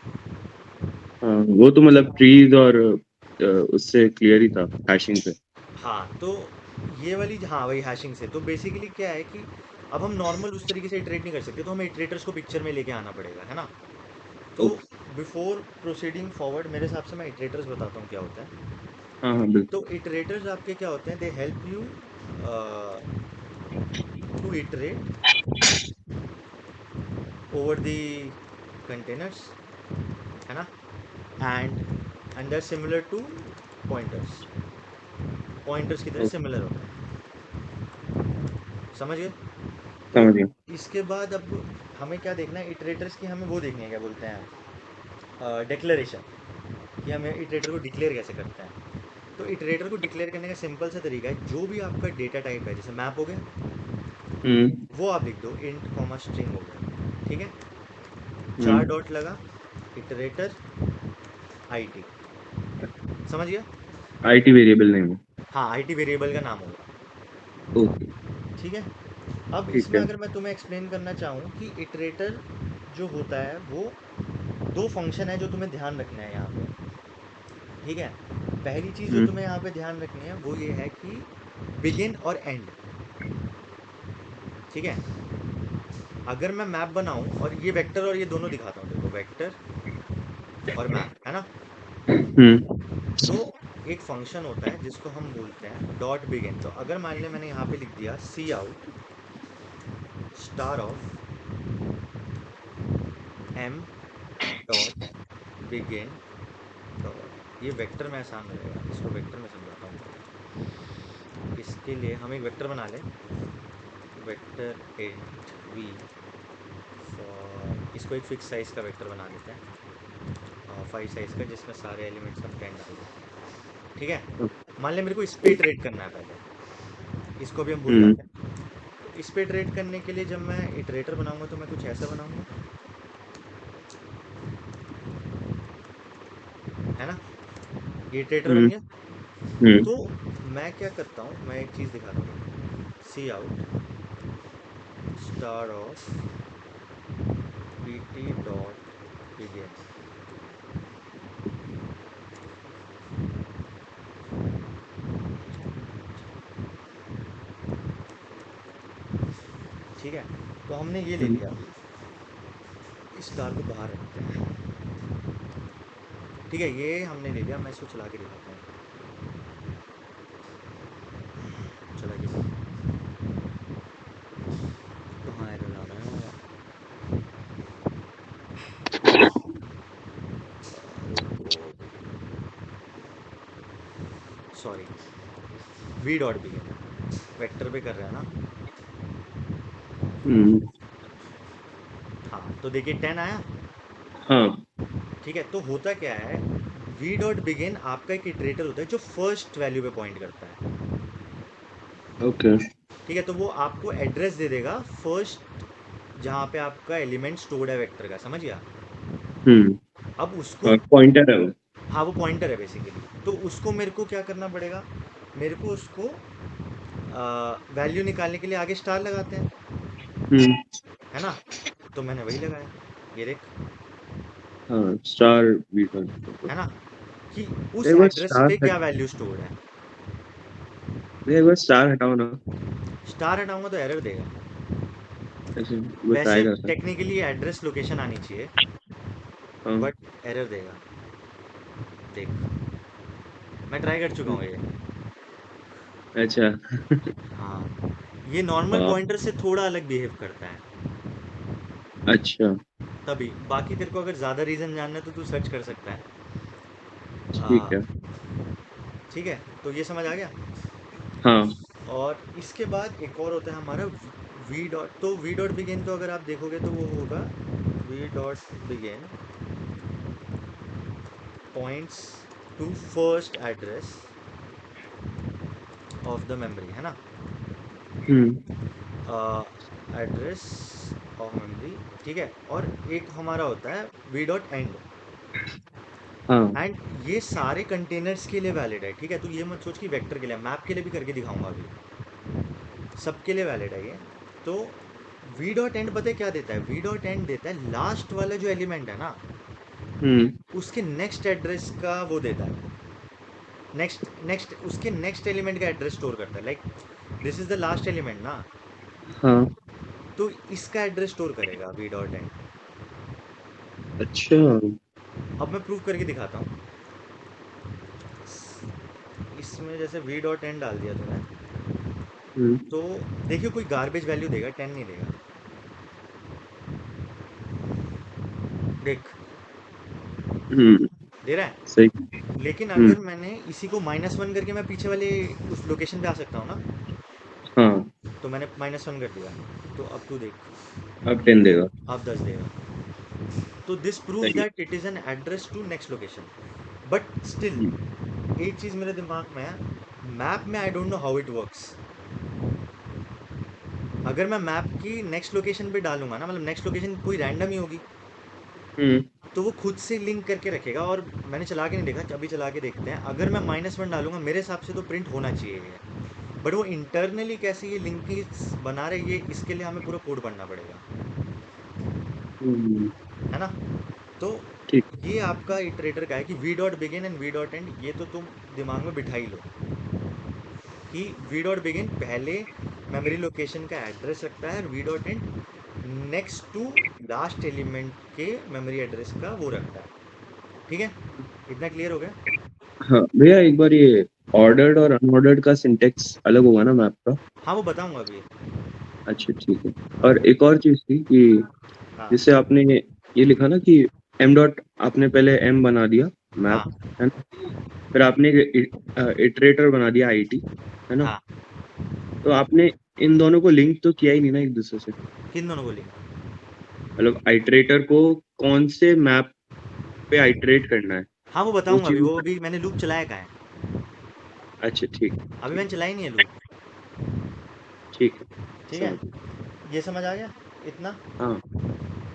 [SPEAKER 2] हाँ, वो तो मतलब ट्रीज और उससे क्लियर ही था, हैशिंग से।
[SPEAKER 1] हाँ, तो ये वाली, हाँ वही हैशिंग से, तो बेसिकली क्या है कि अब हम नॉर्मल उस तरीके से इटरेट नहीं कर सकते, तो हमें इटरेटर्स को पिक्चर में लेके आना पड़ेगा, है ना? तो
[SPEAKER 2] ओके।
[SPEAKER 1] बिफोर प्रोसीडिंग फॉरवर्ड मेरे हिसाब से मैं इटरेटर्स बताता हूँ क्या होता है।
[SPEAKER 2] हाँ हाँ, बिल्कुल।
[SPEAKER 1] तो इटरेटर्स आपके क्या होते हैं, they help you to iterate over the containers, है ना? And they similar to pointers, pointers की तरह
[SPEAKER 2] ओके,
[SPEAKER 1] सिमिलर होते हैं, समझ गए? तो
[SPEAKER 2] समझ गया।
[SPEAKER 1] इसके बाद अब हमें क्या देखना है, इटरेटर्स की हमें वो देखनी है, क्या बोलते हैं, डिक्लेरेशन, कि हमें इटरेटर को डिक्लेयर कैसे करते हैं। तो इटरेटर को डिक्लेयर करने का सिंपल सा तरीका है, जो भी आपका डेटा टाइप है, जैसे मैप हो गया,
[SPEAKER 2] हम्म।
[SPEAKER 1] वो आप लिख दो इंट कॉमा स्ट्रिंग हो गया, ठीक है? चार
[SPEAKER 2] हम्म।
[SPEAKER 1] डॉट लगा, इटरेटर आई टी, समझ गया?
[SPEAKER 2] आईटी वेरिएबल नहीं है।
[SPEAKER 1] हाँ, आई टी वेरिएबल का नाम होगा,
[SPEAKER 2] ओके।
[SPEAKER 1] ठीक है? अब
[SPEAKER 2] ठीक
[SPEAKER 1] इसमें
[SPEAKER 2] है।
[SPEAKER 1] अगर मैं तुम्हें एक्सप्लेन करना चाहूँ कि इटरेटर जो होता है वो दो फंक्शन है जो तुम्हें ध्यान रखना है यहाँ पे। ठीक है। पहली चीज़ जो
[SPEAKER 2] हम्म
[SPEAKER 1] तुम्हें यहाँ पे ध्यान रखनी है वो ये है कि बिगिन और एंड। ठीक है। अगर मैं मैप बनाऊं और ये वेक्टर और ये दोनों दिखाता हूँ, देखो वेक्टर और मैप है ना।
[SPEAKER 2] हम्म
[SPEAKER 1] तो एक फंक्शन होता है जिसको हम बोलते हैं डॉट बिगिन। तो अगर मान ले मैंने यहाँ पे लिख दिया cout star of M dot begin dot, ये वेक्टर में आसान रहेगा, इसको वेक्टर में समझाता हूँ। इसके लिए हम एक वेक्टर बना लें, वेक्टर इंट वी फॉर, इसको एक फिक्स साइज का वेक्टर बना लेते हैं, 5 साइज का, जिसमें सारे एलिमेंट्स हम 10 डाल देते हैं। ठीक है। मान लें मेरे को इस पे इटरेट करना है पहले, इसको भी हम भूल
[SPEAKER 2] हम्म
[SPEAKER 1] जाते हैं। तो इस पे इटरेट करने के लिए जब मैं इटरेटर बनाऊंगा तो मैं कुछ ऐसा बनाऊंगा, है ना। ये इटरेटर बन
[SPEAKER 2] हम्म
[SPEAKER 1] गया। तो
[SPEAKER 2] हम्म
[SPEAKER 1] मैं क्या करता हूँ, मैं एक चीज़ दिखाता हूँ, cout star of P T dot begin. ठीक है। तो हमने ये ले
[SPEAKER 2] हम्म
[SPEAKER 1] लिया, इस स्टार को बाहर रखते हैं। ठीक है, ये हमने ले लिया, मैं इसको चला के दिखाता हूँ। चला के, कहाँ एरर आ रहा है, रुको, sorry, we dot begin vector पे कर रहे हैं ना।
[SPEAKER 2] हम्म,
[SPEAKER 1] हाँ, तो देखिए 10 आया।
[SPEAKER 2] हाँ
[SPEAKER 1] ठीक है, तो होता क्या है, वी डॉट बिगिन आपका एक इटरेटर होता है जो फर्स्ट वैल्यू पे पॉइंट करता है।
[SPEAKER 2] ओके
[SPEAKER 1] ठीक है, तो वो आपको एड्रेस दे देगा फर्स्ट, जहाँ पे आपका एलिमेंट स्टोर्ड है वेक्टर का, समझ गया।
[SPEAKER 2] हम्म
[SPEAKER 1] अब उसको,
[SPEAKER 2] पॉइंटर है वो
[SPEAKER 1] हाँ वो पॉइंटर है बेसिकली, तो उसको मेरे को क्या करना पड़ेगा, मेरे को उसको वैल्यू निकालने के लिए आगे स्टार लगाते हैं,
[SPEAKER 2] हम्म
[SPEAKER 1] है ना। तो मैंने वही लगाया, ये देख,
[SPEAKER 2] हाँ स्टार बीटा
[SPEAKER 1] है ना, कि उस
[SPEAKER 2] एक बार
[SPEAKER 1] एड्रेस पे क्या वैल्यू स्टोर्ड है।
[SPEAKER 2] एक बार स्टार हटाओ ना
[SPEAKER 1] स्टार हटाऊंगा तो एरर देगा।
[SPEAKER 2] ऐसे वो
[SPEAKER 1] वैसे
[SPEAKER 2] ट्राई करता
[SPEAKER 1] टेक्निकली एड्रेस लोकेशन आनी चाहिए,
[SPEAKER 2] हाँ
[SPEAKER 1] बट एरर देगा। देख, मैं ट्राई कर चुका हूँ ये।
[SPEAKER 2] अच्छा
[SPEAKER 1] हाँ, ये नॉर्मल
[SPEAKER 2] हाँ
[SPEAKER 1] पॉइंटर से थोड़ा अलग बिहेव करता है।
[SPEAKER 2] अच्छा
[SPEAKER 1] तभी बाकी तेरे को अगर ज़्यादा रीज़न जानना है तो तू सर्च कर सकता है।
[SPEAKER 2] ठीक है
[SPEAKER 1] ठीक है, तो ये समझ आ गया।
[SPEAKER 2] हाँ
[SPEAKER 1] और इसके बाद एक और होता है हमारा वी डॉट। तो वी डॉट बिगिन तो अगर आप देखोगे तो वो होगा v dot begin points to first address of the memory, है ना।
[SPEAKER 2] Hmm
[SPEAKER 1] address of memory. ठीक है, और एक हमारा होता है वी डॉट एंड।
[SPEAKER 2] हाँ
[SPEAKER 1] एंड ये सारे कंटेनर्स के लिए वैलिड है। ठीक है, तो ये मत सोच कि वेक्टर के लिए, मैप के लिए भी करके दिखाऊंगा अभी, सबके लिए वैलिड है ये। तो वी डॉट एंड पता है क्या देता है, वी डॉट एंड देता है लास्ट वाला जो एलिमेंट है ना,
[SPEAKER 2] हम्म
[SPEAKER 1] उसके नेक्स्ट एड्रेस का वो देता है, नेक्स्ट नेक्स्ट उसके नेक्स्ट एलिमेंट का एड्रेस स्टोर करता है। Like this is the last element ना,
[SPEAKER 2] हाँ
[SPEAKER 1] तो इसका एड्रेस स्टोर करेगा वी डॉट एंड।
[SPEAKER 2] अच्छा
[SPEAKER 1] अब मैं प्रूव करके दिखाता हूँ। इसमें जैसे वी डॉट एंड डाल दिया तूने,
[SPEAKER 2] हम्म
[SPEAKER 1] तो देखिए कोई गार्बेज वैल्यू देगा, 10 नहीं देगा। देख,
[SPEAKER 2] हम्म
[SPEAKER 1] दे रहा है।
[SPEAKER 2] सही
[SPEAKER 1] लेकिन
[SPEAKER 2] हम्म
[SPEAKER 1] अगर मैंने इसी को -1 करके मैं पीछे वाले उस लोकेशन पे आ सकता हूँ ना।
[SPEAKER 2] हाँ
[SPEAKER 1] तो मैंने -1 कर दिया, तो अब तू देख,
[SPEAKER 2] अब 10 देगा
[SPEAKER 1] अब 10 देगा। तो दिस प्रूव्स
[SPEAKER 2] सही
[SPEAKER 1] that it is an address to next location. But still
[SPEAKER 2] hmm
[SPEAKER 1] एक चीज़ मेरे दिमाग में है, मैप में I don't know how it works. अगर मैं मैप की नेक्स्ट लोकेशन पे डालूंगा ना, मतलब नेक्स्ट लोकेशन कोई रैंडम ही होगी,
[SPEAKER 2] हम्म
[SPEAKER 1] तो वो खुद से लिंक करके रखेगा। और मैंने चला के नहीं देखा, अभी चला के देखते हैं। अगर मैं -1 डालूंगा मेरे हिसाब से तो प्रिंट होना चाहिए ये, बट वो इंटरनली कैसे ये लिंक बना रहे, ये इसके लिए हमें पूरा कोड पढ़ना पड़ेगा,
[SPEAKER 2] हम्म
[SPEAKER 1] है ना। तो
[SPEAKER 2] ठीक।
[SPEAKER 1] ये आपका इटरेटर का है कि v dot begin and v dot end, ये तो तुम दिमाग में बिठा ही लो कि वी डॉट बिगिन पहले मेमोरी लोकेशन का एड्रेस रखता है और v dot end next to last element के मेमोरी एड्रेस का वो रखता है। ठीक है, इतना क्लियर हो गया?
[SPEAKER 2] हाँ भैया, एक बार ये ऑर्डर्ड और अनऑर्डर्ड का सिंटेक्स अलग होगा ना मैप का?
[SPEAKER 1] हाँ वो बताऊंगा अभी।
[SPEAKER 2] अच्छा ठीक है। और एक और चीज थी कि
[SPEAKER 1] हाँ
[SPEAKER 2] जैसे आपने ये लिखा ना कि एम डॉट, आपने पहले एम बना दिया मैप,
[SPEAKER 1] हाँ
[SPEAKER 2] है ना? फिर आपने इटरेटर बना दिया आईटी, है ना?
[SPEAKER 1] हाँ।
[SPEAKER 2] तो आपने इन दोनों को लिंक तो किया ही नहीं ना एक दूसरे से।
[SPEAKER 1] किन दोनों बोली?
[SPEAKER 2] मतलब आइटरेटर को कौन से मैप पे आइटरेट करना है,
[SPEAKER 1] हाँ वो
[SPEAKER 2] वो
[SPEAKER 1] बताऊंगा अभी,
[SPEAKER 2] चीज।
[SPEAKER 1] वो अभी मैंने लूप चलाया का है।
[SPEAKER 2] अच्छा ठीक।
[SPEAKER 1] अभी
[SPEAKER 2] ठीक।
[SPEAKER 1] मैंने चलाई नहीं है लूप।
[SPEAKER 2] ठीक है।
[SPEAKER 1] ठीक है,
[SPEAKER 2] समझ गया।
[SPEAKER 1] ये समझ आ गया इतना?
[SPEAKER 2] हाँ।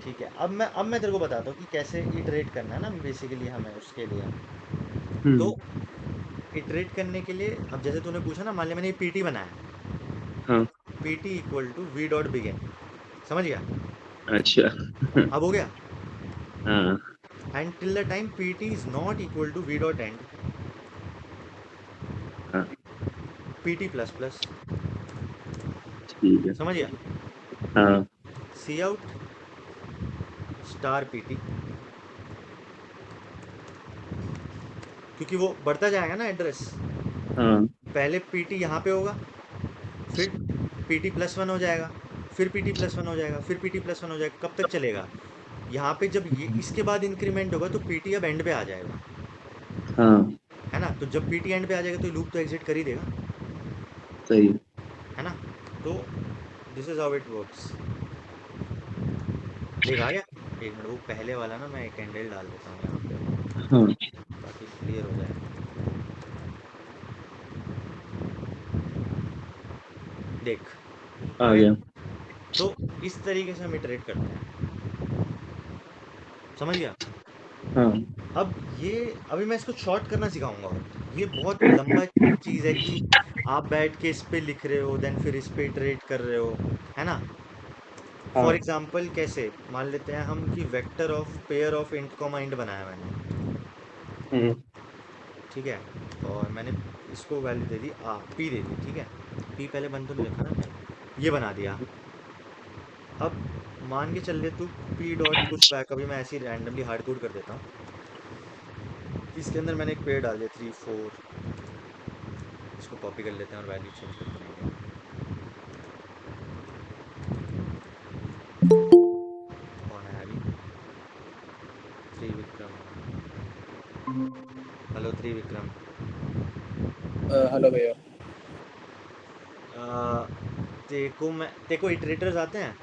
[SPEAKER 1] ठीक है, अब मैं तेरे को बताता हूँ कि कैसे इटरेट करना है ना बेसिकली हमें उसके लिए। तो
[SPEAKER 2] हम्म।
[SPEAKER 1] इटरेट करने के लिए अब जैसे तूने पूछा ना, मान लिया मैंने पीटी बनाया,
[SPEAKER 2] हाँ।
[SPEAKER 1] P t equal to v dot begin, समझ गया?
[SPEAKER 2] अच्छा।
[SPEAKER 1] अब हो गया।
[SPEAKER 2] हाँ।
[SPEAKER 1] And till the time p t is not equal to v dot end
[SPEAKER 2] हाँ।
[SPEAKER 1] पीटी प्लस प्लस,
[SPEAKER 2] ठीक है।
[SPEAKER 1] समझ गया?
[SPEAKER 2] हाँ।
[SPEAKER 1] सी आउट स्टार पीटी, क्योंकि वो बढ़ता जाएगा ना एड्रेस।
[SPEAKER 2] हाँ।
[SPEAKER 1] पहले पीटी यहाँ पे होगा, फिर पीटी प्लस वन हो जाएगा, फिर पीटी प्लस वन हो जाएगा, फिर पीटी प्लस वन हो जाएगा, कब तक चलेगा? यहाँ पे जब ये इसके बाद इंक्रीमेंट होगा तो पीटी अब एंड पे आ जाएगा,
[SPEAKER 2] हाँ।
[SPEAKER 1] है ना? तो जब पीटी एंड पे आ जाएगा तो लूप तो एग्जिट कर ही देगा,
[SPEAKER 2] सही।
[SPEAKER 1] है ना? तो this is how it works. देख आ गया? एक मिनट, वो पहले वाला ना मैं एक कैंडल डाल देता हूँ यहाँ पे
[SPEAKER 2] हाँ।
[SPEAKER 1] ताकि क्लियर हो जाए। देख आ
[SPEAKER 2] आ
[SPEAKER 1] गया?
[SPEAKER 2] गया।
[SPEAKER 1] तो इस तरीके से हम इटरेट करते हैं, समझ गया?
[SPEAKER 2] हाँ।
[SPEAKER 1] अब ये अभी मैं इसको शॉर्ट करना सिखाऊंगा, और ये बहुत लंबा चीज़ है कि आप बैठ के इस पे लिख रहे हो देन फिर इस पे इटरेट कर रहे हो, है ना? फॉर
[SPEAKER 2] हाँ।
[SPEAKER 1] एग्जांपल कैसे मान लेते हैं हम कि vector of pair of int comma int बनाया मैंने,
[SPEAKER 2] हम्म।
[SPEAKER 1] ठीक है? और मैंने इसको वैल्यू दे दी पी दे दी, ठीक है? पी पहले बन तो नहीं रखा ना मैंने, ये बना दिया। अब मान के चल ले तू पी डॉट पुश बैक, अभी मैं ऐसे ही रैंडमली हार्ड कोड कर देता हूँ। इसके अंदर मैंने एक पेड़ डाल दिया 3 4, इसको कॉपी कर लेते हैं और वैल्यू चेंज करते रहेंगे। कौन है अभी? त्रिविक्रम। हेलो त्रिविक्रम।
[SPEAKER 3] हेलो भैया।
[SPEAKER 1] तेको इटरेटर्स आते हैं?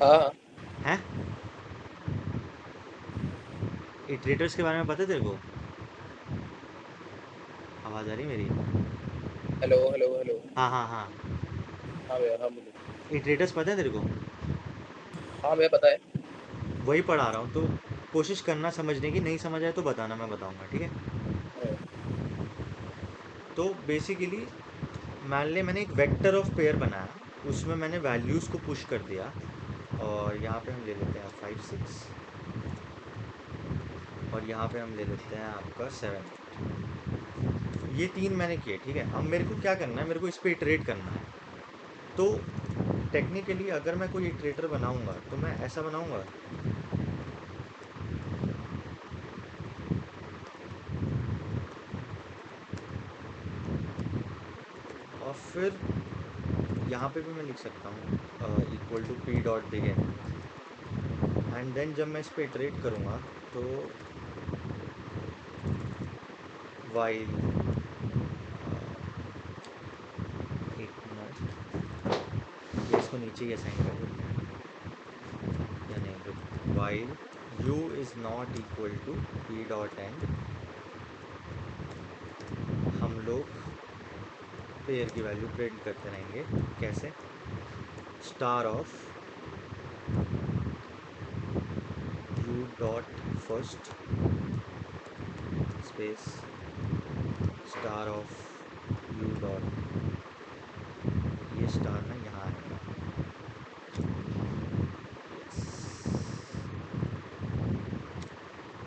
[SPEAKER 3] हाँ हाँ।
[SPEAKER 1] हैं? इटरेटर्स के बारे में पता है तेरे को? आवाज़ आ रही मेरी?
[SPEAKER 3] Hello hello hello.
[SPEAKER 1] हाँ हाँ हाँ।
[SPEAKER 3] हाँ भैया, हाँ बोलो।
[SPEAKER 1] इटरेटर्स पता है तेरे को?
[SPEAKER 3] हाँ भैया, पता है।
[SPEAKER 1] वही पढ़ा रहा हूँ, तो कोशिश करना समझने की, नहीं समझ आए तो बताना, मैं बताऊंगा, ठीक है? तो बेसिकली मान ले मैंने एक वेक्टर ऑफ पेयर बनाया, उसमें मैंने वैल्यूज़ को पुश कर दिया, और यहाँ पे हम ले लेते हैं 5 6, और यहाँ पे हम ले लेते हैं आपका 7 ये 3 मैंने किए, ठीक है? अब मेरे को क्या करना है, मेरे को इस पर इटरेट करना है। तो टेक्निकली अगर मैं कोई इटरेटर बनाऊंगा तो मैं ऐसा बनाऊंगा, और फिर यहाँ पे भी मैं लिख सकता हूँ equal to p dot begin, and then जब मैं इस पर इटरेट करूँगा तो वाइल, एक मिनट, ये इसको नीचे ही असाइन कर देते हैं, या नहीं रुक, while u is not equal to p dot end, हम लोग पेयर की वैल्यू प्रिंट करते रहेंगे। कैसे? Star of u dot first space star of u dot, ये स्टार ना यहाँ आएगा, यस। 'Yes', 'yes'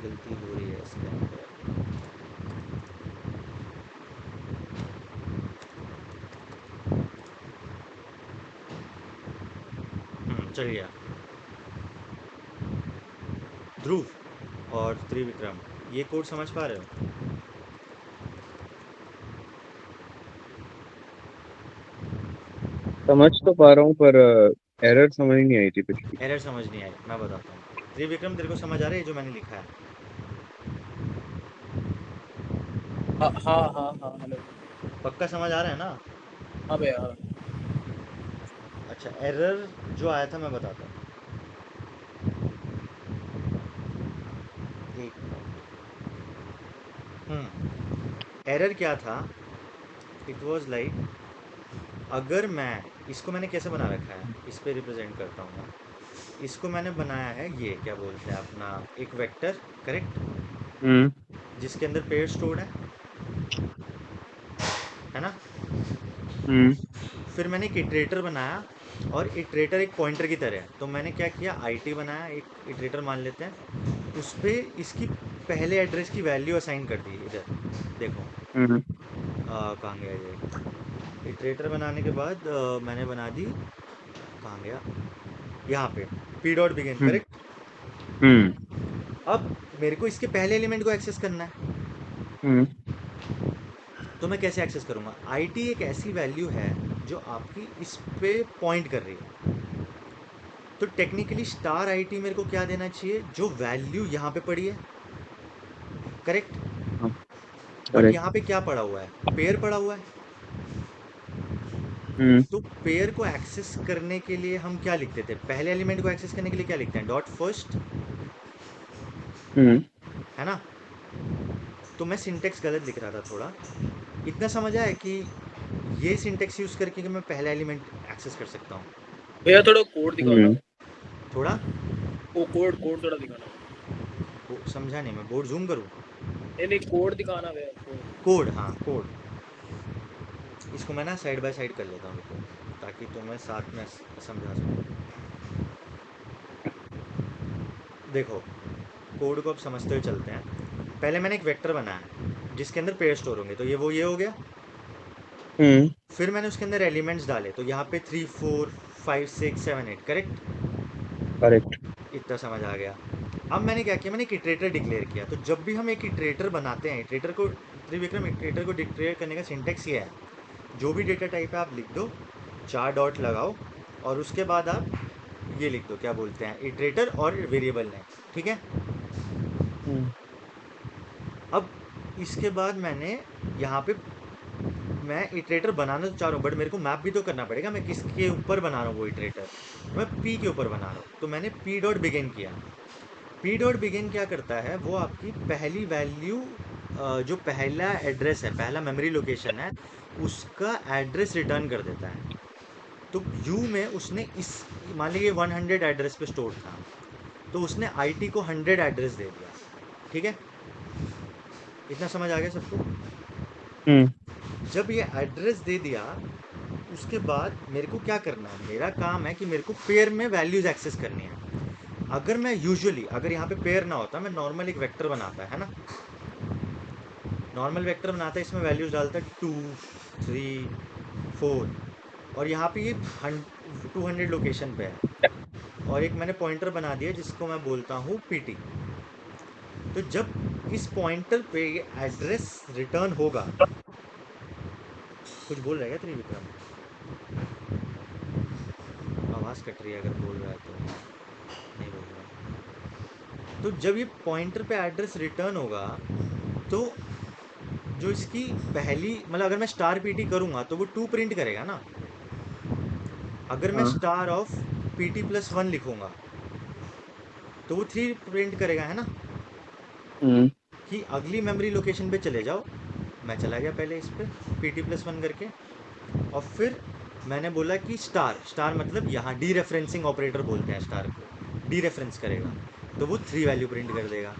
[SPEAKER 1] गलती हो रही है इसके अंदर। चल गया। ध्रुव और त्रिविक्रम, ये कोड समझ पा रहे हो?
[SPEAKER 2] समझ तो पा रहा हूँ पर एरर समझ नहीं आई थी कुछ भी।
[SPEAKER 1] एरर समझ नहीं आई, मैं बताता हूँ। त्रिविक्रम, तेरे को समझ आ रहा है ये जो मैंने लिखा है?
[SPEAKER 3] हाँ हाँ हाँ हाँ हेलो।
[SPEAKER 1] पक्का समझ आ रहा है ना?
[SPEAKER 3] हाँ भैया हाँ।
[SPEAKER 1] अच्छा, एरर जो आया था मैं बताता हूँ। एक एरर क्या था? इट वॉज लाइक, अगर मैं इसको, मैंने कैसे बना रखा है, इस पे रिप्रेजेंट करता हूँ मैं। इसको मैंने बनाया है, ये क्या बोलते हैं अपना, एक वेक्टर, करेक्ट,
[SPEAKER 2] हम्म
[SPEAKER 1] जिसके अंदर पेयर स्टोर्ड है ना?
[SPEAKER 2] हम्म
[SPEAKER 1] फिर मैंने एक इटरेटर बनाया, और इटरेटर एक पॉइंटर की तरह है, तो मैंने क्या किया, आईटी बनाया, एक इटरेटर मान लेते हैं, उस पर इसकी पहले एड्रेस की वैल्यू असाइन कर दी। इधर देखो,
[SPEAKER 2] हम्म
[SPEAKER 1] कहाँ गया ये, इटरेटर बनाने के बाद मैंने बना दी, कहाँ गया, यहाँ पे पी डॉट बिगिन,
[SPEAKER 2] हम्म
[SPEAKER 1] करेक्ट।
[SPEAKER 2] हम्म
[SPEAKER 1] अब मेरे को इसके पहले एलिमेंट को एक्सेस करना है,
[SPEAKER 2] हम्म
[SPEAKER 1] तो मैं कैसे एक्सेस करूँगा? आईटी एक ऐसी वैल्यू है जो आपकी इस पे पॉइंट कर रही है, तो टेक्निकली स्टार आईटी मेरे को क्या देना चाहिए, जो वैल्यू यहाँ पे पड़ी है, करेक्ट।
[SPEAKER 2] हाँ,
[SPEAKER 1] बट
[SPEAKER 2] करेक्ट।
[SPEAKER 1] यहाँ पे क्या पड़ा हुआ है, पेयर पड़ा हुआ है।
[SPEAKER 2] हम्म
[SPEAKER 1] तो पेयर को एक्सेस करने के लिए हम क्या लिखते थे, पहले एलिमेंट को एक्सेस करने के लिए क्या लिखते हैं, डॉट फर्स्ट,
[SPEAKER 2] हम्म
[SPEAKER 1] है ना? तो मैं सिंटेक्स गलत लिख रहा था थोड़ा, इतना समझ आया कि ये सिंटेक्स यूज करके कि मैं पहला एलिमेंट एक्सेस कर सकता हूँ।
[SPEAKER 3] भैया थोड़ा कोड दिखाओ ना।
[SPEAKER 2] हम्म
[SPEAKER 1] थोड़ा
[SPEAKER 3] वो कोड कोड थोड़ा दिखाना।
[SPEAKER 1] वो समझा नहीं, मैं बोर्ड जूम करूँ?
[SPEAKER 3] नहीं नहीं कोड दिखाना भैया कोड।
[SPEAKER 1] कोड, हाँ कोड। इसको मैं ना साइड बाय साइड कर लेता हूँ रुको, ताकि तुम्हें साथ में समझा सकूँ। देखो, कोड को अब समझते हुए चलते हैं। पहले मैंने एक वेक्टर बनाया जिसके अंदर पेयर स्टोर होंगे, तो ये हो गया।
[SPEAKER 2] हम्म
[SPEAKER 1] फिर मैंने उसके अंदर एलिमेंट्स डाले, तो यहाँ पे 3 4 5 6 7 8, करेक्ट।
[SPEAKER 2] करेक्ट।
[SPEAKER 1] इतना समझ आ गया। अब मैंने क्या किया, मैंने एक इटरेटर डिक्लेयर किया। तो जब भी हम एक इटरेटर बनाते हैं, इटरेटर को, त्रिविक्रम, इटरेटर को डिक्लेयर करने का सिंटेक्स ये है, जो भी डेटा टाइप है आप लिख दो, 4 डॉट लगाओ, और उसके बाद आप ये लिख दो, क्या बोलते हैं, इटरेटर और वेरिएबल नेम, ठीक है।
[SPEAKER 2] हम्म
[SPEAKER 1] अब इसके बाद मैंने यहाँ पे, मैं इटरेटर बनाना तो चाह रहा हूँ, बट मेरे को मैप भी तो करना पड़ेगा, मैं किसके ऊपर बना रहा हूँ वो इटरेटर, मैं पी के ऊपर बना रहा हूँ। तो मैंने पी डॉट बिगिन किया। पी डॉट बिगिन क्या करता है, वो आपकी पहली वैल्यू, जो पहला एड्रेस है, पहला मेमोरी लोकेशन है, उसका एड्रेस रिटर्न कर देता है। तो यू में उसने इस, मान लीजिए 100 एड्रेस पे स्टोर था, तो उसने आईटी को 100 एड्रेस दे दिया, ठीक है। इतना समझ आ गया सबको?
[SPEAKER 2] हम्म
[SPEAKER 1] जब ये एड्रेस दे दिया, उसके बाद मेरे को क्या करना है, मेरा काम है कि मेरे को पेयर में वैल्यूज एक्सेस करनी है। अगर मैं यूजुअली, अगर यहाँ पे पेयर ना होता, मैं नॉर्मल एक वेक्टर बनाता है ना, नॉर्मल वेक्टर बनाता है, इसमें वैल्यूज डालता है 2 3 4, और यहाँ पे ये 200 लोकेशन पे है, और एक मैंने पॉइंटर बना दिया जिसको मैं बोलता हूँ पीटी। तो जब इस पॉइंटर पे ये एड्रेस रिटर्न होगा, कुछ बोल रहा है क्या त्रिविक्रम? आवाज़ कट रही है, अगर बोल रहा है तो नहीं बोल रहा। तो जब ये पॉइंटर पे एड्रेस रिटर्न होगा, तो जो इसकी पहली, मतलब अगर मैं स्टार पीटी करूंगा तो वो 2 प्रिंट करेगा ना। अगर मैं
[SPEAKER 2] हाँ
[SPEAKER 1] स्टार ऑफ पीटी प्लस 1 लिखूंगा तो वो 3 प्रिंट करेगा, है ना,
[SPEAKER 2] हम्म
[SPEAKER 1] कि अगली मेमोरी लोकेशन पे चले जाओ। मैं चला गया पहले इस पे पीटी प्लस 1 करके, और फिर मैंने बोला कि स्टार, स्टार मतलब यहाँ डी रेफरेंसिंग ऑपरेटर बोलते हैं स्टार को, डी रेफरेंस करेगा, तो वो 3 वैल्यू प्रिंट कर देगा।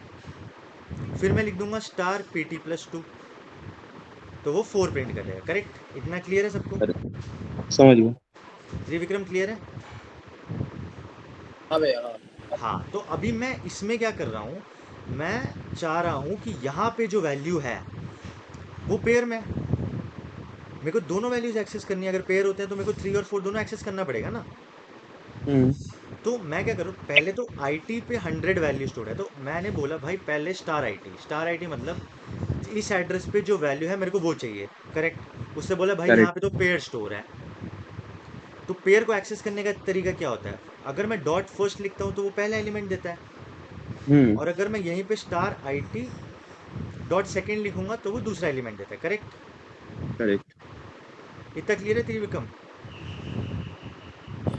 [SPEAKER 1] फिर मैं लिख दूंगा स्टार पीटी प्लस 2, तो वो 4 प्रिंट कर देगा, करेक्ट। इतना क्लियर है सबको?
[SPEAKER 2] करेक्ट। समझ गया।
[SPEAKER 1] त्रिविक्रम क्लियर है?
[SPEAKER 3] हाँ भैया हाँ।
[SPEAKER 1] हाँ, तो अभी मैं इसमें क्या कर रहा हूँ, मैं चाह रहा हूँ कि यहाँ पे जो वैल्यू है वो पेयर में, मेरे को दोनों वैल्यूज एक्सेस करनी है। अगर पेयर होते हैं तो मेरे को 3 और 4 दोनों एक्सेस करना पड़ेगा ना।
[SPEAKER 2] हम्म
[SPEAKER 1] तो मैं क्या करूँ, पहले तो आईटी पे 100 वैल्यू स्टोर है, तो मैंने बोला भाई पहले स्टार आईटी मतलब इस एड्रेस पे जो वैल्यू है मेरे को वो चाहिए। करेक्ट। उससे बोला भाई यहाँ
[SPEAKER 2] करेक्ट
[SPEAKER 1] पे तो पेयर स्टोर है। तो पेयर को एक्सेस करने का तरीका क्या होता है, अगर मैं डॉट फर्स्ट लिखता हूँ तो वो पहला एलिमेंट देता है,
[SPEAKER 2] हम्म
[SPEAKER 1] और अगर मैं यहीं पे स्टार आईटी डॉट सेकेंड लिखूंगा तो वो दूसरा एलिमेंट देता है। करेक्ट।
[SPEAKER 2] करेक्ट
[SPEAKER 1] इतना क्लियर है त्रिविक्रम?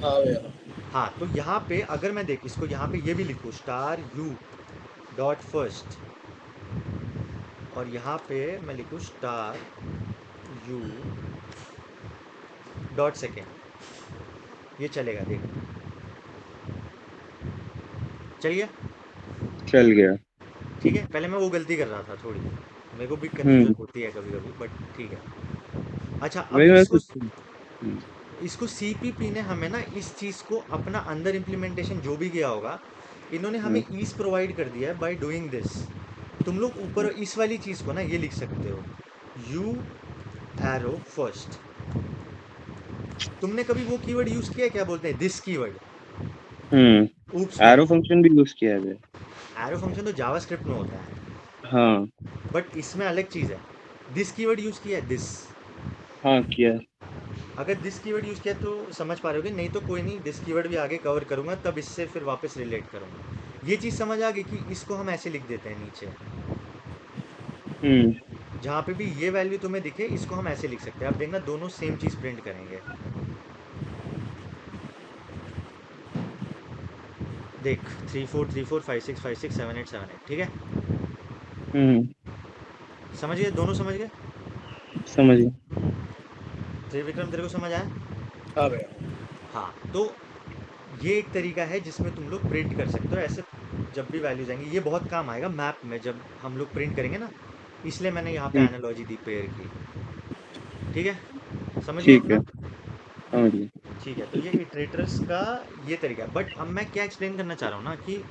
[SPEAKER 3] हाँ भैया।
[SPEAKER 1] हाँ, तो यहाँ पे अगर मैं देख इसको यहाँ पे ये भी लिखूँ स्टार यू डॉट फर्स्ट, और यहाँ पे मैं लिखूँ स्टार यू डॉट सेकेंड, ये चलेगा देख? चल गया?
[SPEAKER 2] चल गया।
[SPEAKER 1] ठीक है, पहले मैं वो गलती कर रहा था थोड़ी, मेरे को भी कन्फ्यूजन
[SPEAKER 2] हम्म
[SPEAKER 1] होती है कभी कभी, बट ठीक है। अच्छा, अब
[SPEAKER 2] वही मैं
[SPEAKER 1] इसको
[SPEAKER 2] सोच
[SPEAKER 1] इसको सीपीपी ने हमें ना इस चीज़ को अपना अंदर इम्प्लीमेंटेशन जो भी किया होगा, इन्होंने हमें ईज प्रोवाइड कर दिया है बाय डूइंग दिस। तुम लोग ऊपर इस वाली चीज़ को ना ये लिख सकते हो, यू एरो फर्स्ट। तुमने कभी वो कीवर्ड यूज़ किया है, क्या बोलते हैं, दिस कीवर्ड? ऊप्स में।
[SPEAKER 2] एरो फंक्शन भी यूज किया है।
[SPEAKER 1] एरो फंक्शन तो जावास्क्रिप्ट में होता है,
[SPEAKER 2] हाँ
[SPEAKER 1] बट इसमें अलग चीज़ है। दिस कीवर्ड यूज़ किया है, दिस?
[SPEAKER 2] हाँ किया है।
[SPEAKER 1] अगर दिस कीवर्ड यूज़ किया तो समझ पा रहे होगे, नहीं तो कोई नहीं, दिस कीवर्ड भी आगे कवर करूंगा, तब इससे फिर वापस रिलेट करूंगा। ये चीज़ समझ आ गई कि इसको हम ऐसे लिख देते हैं नीचे,
[SPEAKER 2] हम्म
[SPEAKER 1] जहाँ पे भी ये वैल्यू तुम्हें दिखे इसको हम ऐसे लिख सकते हैं। अब देखना दोनों सेम चीज़ प्रिंट करेंगे। देख, 3 4 3 4 5 6 5 6 7 8 7 8, ठीक है?
[SPEAKER 2] हम्म
[SPEAKER 1] समझ गए, दोनों समझ गए?
[SPEAKER 2] समझ गया।
[SPEAKER 1] त्रिविक्रम तेरे को समझ आया?
[SPEAKER 3] हाँ भैया।
[SPEAKER 1] हाँ, तो ये एक तरीका है जिसमें तुम लोग प्रिंट कर सकते हो ऐसे। जब भी वैल्यूज आएंगी ये बहुत काम आएगा मैप में जब हम लोग प्रिंट करेंगे ना, इसलिए मैंने यहाँ पे
[SPEAKER 2] हम्म
[SPEAKER 1] एनालॉजी दी पेयर की। ठीक है, समझ गए
[SPEAKER 2] ठीक
[SPEAKER 1] इतना?
[SPEAKER 2] है समझ गया।
[SPEAKER 1] ठीक है, तो ये इटरेटर्स का ये तरीका है। बट अब मैं क्या एक्सप्लेन करना चाह रहा हूँ ना कि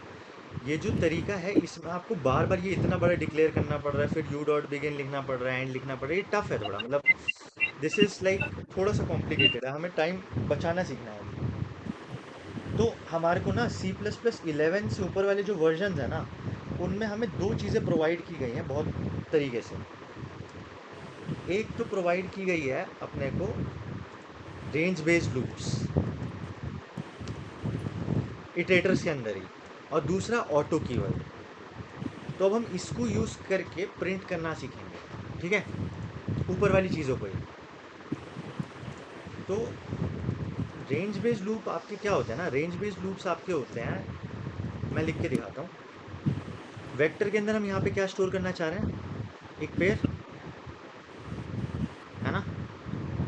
[SPEAKER 1] ये जो तरीका है इसमें आपको बार बार ये इतना बड़ा डिक्लेयर करना पड़ रहा है, फिर यू डॉट बिगिन लिखना पड़ रहा है, एंड लिखना पड़ रहा है, ये टफ है थोड़ा, मतलब दिस इज़ लाइक थोड़ा सा कॉम्प्लिकेटेड है, हमें टाइम बचाना सीखना है। तो हमारे को ना C++11 से ऊपर वाले जो वर्जन है ना, उनमें हमें दो चीज़ें प्रोवाइड की गई हैं बहुत तरीके से। एक तो प्रोवाइड की गई है अपने को रेंज बेस्ड लूप्स इटरेटर्स के अंदर ही, और दूसरा ऑटो कीवर्ड। तो अब हम इसको यूज़ करके प्रिंट करना सीखेंगे, ठीक है, ऊपर वाली चीज़ों को ही। तो रेंज बेस्ड लूप आपके क्या होते हैं ना, रेंज बेस्ड लूप्स आपके होते हैं, मैं लिख के दिखाता हूँ। वेक्टर के अंदर हम यहाँ पे क्या स्टोर करना चाह रहे हैं, एक पेयर, है ना?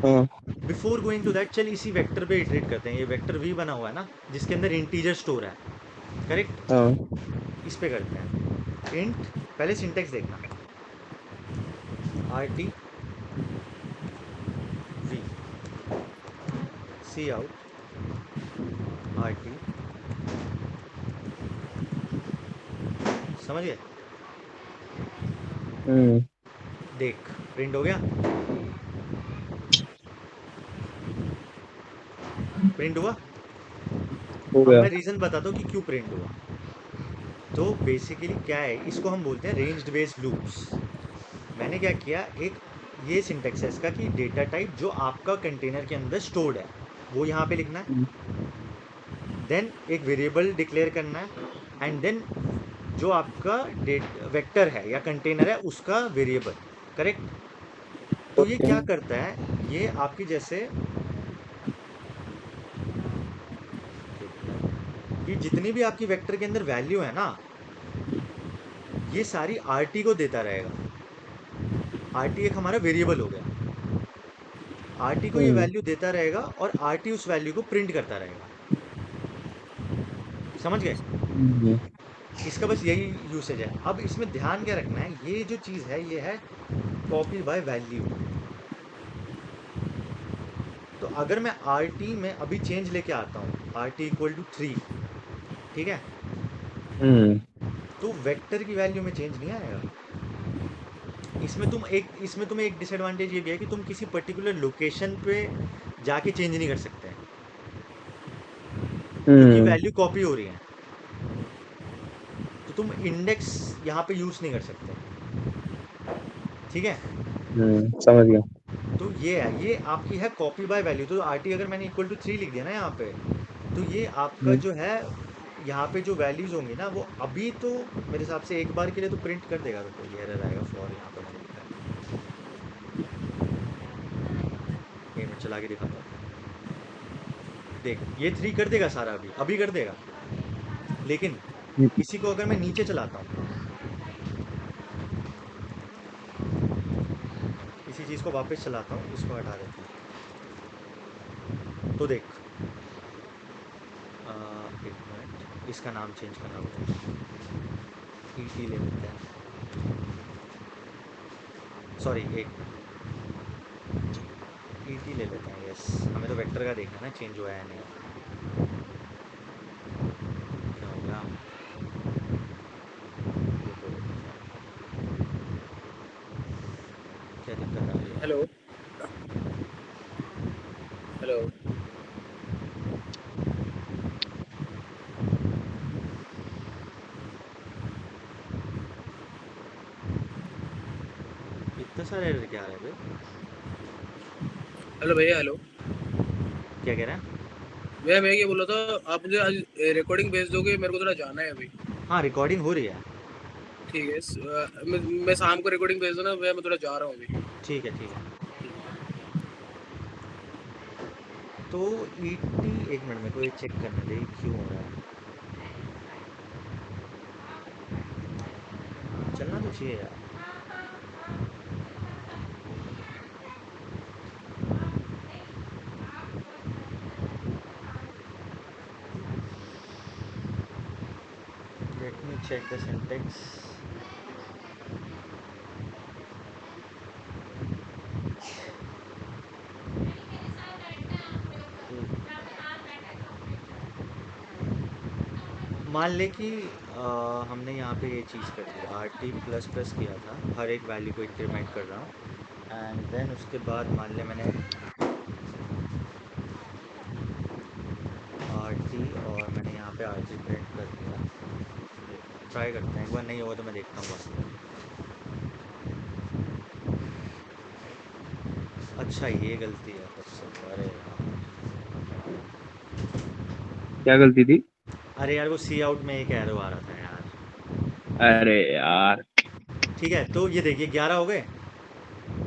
[SPEAKER 2] हाँ
[SPEAKER 1] बिफोर गोइंग टू दैट चल इसी वेक्टर पे इटरेट करते हैं। ये वेक्टर वी बना हुआ है ना जिसके अंदर इंटीजर स्टोर है, करेक्ट?
[SPEAKER 2] हाँ
[SPEAKER 1] इस पे करते हैं इंट। पहले सिंटेक्स देखना, आर टी वी सी आउट आर टी, समझ गए?
[SPEAKER 2] हम्म
[SPEAKER 1] देख, प्रिंट हो गया, प्रिंट हुआ।
[SPEAKER 2] हो
[SPEAKER 1] अब
[SPEAKER 2] गया।
[SPEAKER 1] मैं रीज़न बताता हूँ कि क्यों प्रिंट हुआ। तो बेसिकली क्या है, इसको हम बोलते हैं रेंज्ड बेस्ड लूप्स। मैंने क्या किया, एक ये सिंटेक्स है इसका कि डेटा टाइप जो आपका कंटेनर के अंदर स्टोर्ड है वो यहाँ पे लिखना है,
[SPEAKER 2] हम्म,
[SPEAKER 1] देन एक वेरिएबल डिक्लेयर करना है, एंड देन जो आपका डेट वेक्टर है या कंटेनर है उसका वेरिएबल, करेक्ट? तो ये
[SPEAKER 2] ओके
[SPEAKER 1] क्या करता है, ये आपकी जैसे ये जितनी भी आपकी वेक्टर के अंदर वैल्यू है ना, ये सारी आरटी को देता रहेगा। आरटी एक हमारा वेरिएबल हो गया, आरटी को ये
[SPEAKER 2] हम्म
[SPEAKER 1] वैल्यू देता रहेगा और आरटी उस वैल्यू को प्रिंट करता रहेगा। समझ गए?
[SPEAKER 2] हम्म,
[SPEAKER 1] इसका बस यही यूसेज है। अब इसमें ध्यान क्या रखना है, ये जो चीज़ है ये है कॉपी बाय वैल्यू। तो अगर मैं आर टी में अभी चेंज लेके आता हूँ, आर टी इक्वल टू 3, ठीक है?
[SPEAKER 2] हम्म
[SPEAKER 1] तो वेक्टर की वैल्यू में चेंज नहीं आएगा। इसमें तुम्हें एक डिसएडवांटेज ये भी है कि तुम किसी पर्टिकुलर लोकेशन पे जाके चेंज नहीं कर सकते हैं, क्योंकि
[SPEAKER 2] हम्म
[SPEAKER 1] वैल्यू कॉपी हो रही है। तो तुम इंडेक्स यहाँ पे यूज़ नहीं कर सकते, ठीक है।
[SPEAKER 2] समझ गया।
[SPEAKER 1] तो ये है, ये आपकी है कॉपी बाय वैल्यू। तो आर टी अगर मैंने इक्वल टू 3 लिख दिया ना यहाँ पे, तो ये आपका
[SPEAKER 2] हम्म,
[SPEAKER 1] जो है, यहाँ पे जो वैल्यूज़ होंगी ना, वो अभी तो मेरे हिसाब से एक बार के लिए तो प्रिंट कर देगा। तो ये एरर आएगा फॉर, यहाँ पे मैंने लिखा है, ये मैं चला के दिखाता हूँ। देख, ये 3 कर देगा सारा, अभी अभी कर देगा। लेकिन इसी को अगर मैं नीचे चलाता हूँ, इसी चीज़ को वापस चलाता हूँ, इसको हटा देता हूँ, तो देख, एक मिनट, इसका नाम चेंज करना पड़ेगा। ई टी ले लेते हैं, सॉरी, एक ई टी ले लेते हैं। यस, हमें तो वेक्टर का देखना है ना, चेंज हुआ है नहीं। क्या हो गया, ये तो क्या दिक्कत आ रही है।
[SPEAKER 3] Hello hello.
[SPEAKER 1] इतना सारा एरर क्या आ रहा है बे?
[SPEAKER 3] हेलो भैया हेलो।
[SPEAKER 1] क्या कह रहा है?
[SPEAKER 3] मैं ये बोल रहा था, आप मुझे आज रिकॉर्डिंग भेज दोगे, मेरे को थोड़ा जाना है अभी।
[SPEAKER 1] हाँ, रिकॉर्डिंग हो रही है।
[SPEAKER 3] ठीक है, मैं शाम को रिकॉर्डिंग भेज दो ना भैया, मैं थोड़ा जा रहा हूँ अभी।
[SPEAKER 1] ठीक है, ठीक है। तो ई टी, एक मिनट, मेरे को ये चेक करने दे क्यों हो रहा है। चलना तो चाहिए यार। Let me check the syntax. मान ले कि हमने यहाँ पे ये चीज़ कर दी, आर टी प्लस प्लस किया था, हर एक वैल्यू को इंक्रीमेंट कर रहा हूँ। एंड देन उसके बाद मान ले मैंने आर टी, और मैंने यहाँ पे आर टी प्रिंट कर दिया। ट्राई करते हैं, एक बार नहीं होगा तो मैं देखता हूँ बाकी। अच्छा, ये गलती है फिर से, अरे यार।
[SPEAKER 2] क्या गलती थी?
[SPEAKER 1] अरे यार, वो सी आउट में एक एरो आ रहा था यार।
[SPEAKER 2] अरे यार।
[SPEAKER 1] ठीक है, तो ये देखिए 11 हो गए,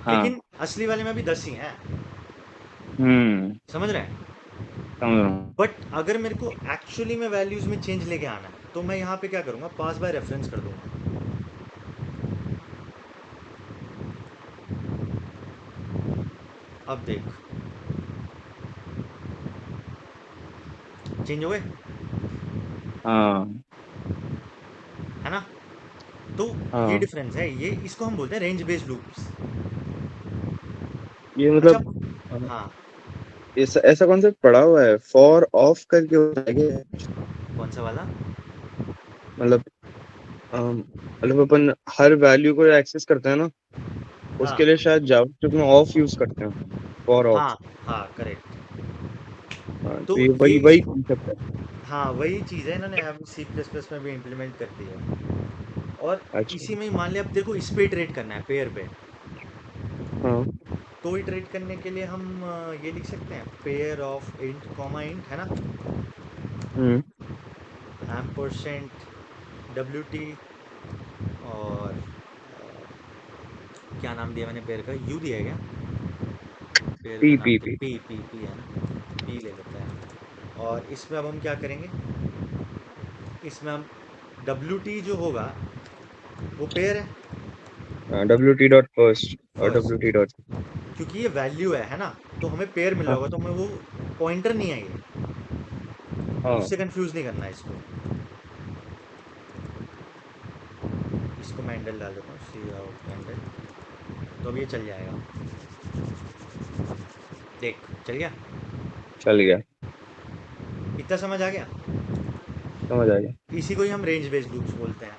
[SPEAKER 2] हाँ।
[SPEAKER 1] लेकिन असली वाले में भी 10 ही हैं।
[SPEAKER 2] हम्म
[SPEAKER 1] समझ रहे हैं?
[SPEAKER 2] समझ रहा हूँ।
[SPEAKER 1] बट अगर मेरे को एक्चुअली में वैल्यूज में चेंज लेके आना है, तो मैं यहाँ पे क्या करूँगा, पास बाय रेफरेंस कर दूंगा। अब देख, चेंज हो गए,
[SPEAKER 2] हाँ
[SPEAKER 1] है ना। तो ये
[SPEAKER 2] हाँ।
[SPEAKER 1] डिफरेंस है, ये इसको हम बोलते हैं रेंज बेस्ड लूप्स।
[SPEAKER 2] ये
[SPEAKER 1] अच्छा,
[SPEAKER 2] मतलब
[SPEAKER 1] हाँ।
[SPEAKER 2] ऐसा ऐसा कॉन्सेप्ट पढ़ा हुआ है, फॉर ऑफ करके होता है क्या?
[SPEAKER 1] कौन सा वाला?
[SPEAKER 2] मतलब मतलब अपन हर वैल्यू को एक्सेस करते हैं ना,
[SPEAKER 1] हाँ
[SPEAKER 2] उसके लिए शायद जावास्क्रिप्ट में ऑफ यूज करते हैं, फॉर ऑफ।
[SPEAKER 1] हाँ हाँ, करेक्ट।
[SPEAKER 2] हाँ,
[SPEAKER 1] तो
[SPEAKER 2] तो ये
[SPEAKER 1] ये
[SPEAKER 2] वही वही कॉन्सेप्ट है।
[SPEAKER 1] हाँ, वही चीज़ है, इन्होंने अब सी प्लस प्लस में भी इम्प्लीमेंट कर दी है। और
[SPEAKER 2] अच्छा।
[SPEAKER 1] इसी में ही मान लिया, अब देखो इस पे इटरेट करना है, पेयर पे।
[SPEAKER 2] हाँ।
[SPEAKER 1] तो इटरेट करने के लिए हम ये लिख सकते हैं, pair of int comma int, है ना।
[SPEAKER 2] हम्म
[SPEAKER 1] एम परसेंट डब्ल्यू टी, और क्या नाम दिया मैंने पेयर का, यू दिया है क्या? पेयर का
[SPEAKER 2] पी
[SPEAKER 1] नाम
[SPEAKER 2] पी
[SPEAKER 1] क्या,
[SPEAKER 2] पी
[SPEAKER 1] पी पी पी है ना, पी ले लेते हैं। और इसमें अब हम क्या करेंगे, इसमें हम डब्ल्यू टी जो होगा वो पेयर है,
[SPEAKER 2] डब्ल्यू टी डॉट फर्स्ट और डब्ल्यू टी
[SPEAKER 1] फर्स्ट,
[SPEAKER 2] डॉट।
[SPEAKER 1] क्योंकि ये वैल्यू है ना। तो हमें पेयर मिल रहा
[SPEAKER 2] हाँ
[SPEAKER 1] होगा, तो हमें वो पॉइंटर नहीं है ये,
[SPEAKER 2] हाँ।
[SPEAKER 1] उससे कंफ्यूज नहीं करना है इसको। इसको मैं हैंडल डाल देता हूँ, सी आउट हैंडल। तो अब ये चल जाएगा, देख, चल गया।
[SPEAKER 2] चल गया।
[SPEAKER 1] इतना समझ आ गया।
[SPEAKER 2] समझ आ गया।
[SPEAKER 1] इसी को ही हम रेंज बेस्ड लूप्स बोलते हैं।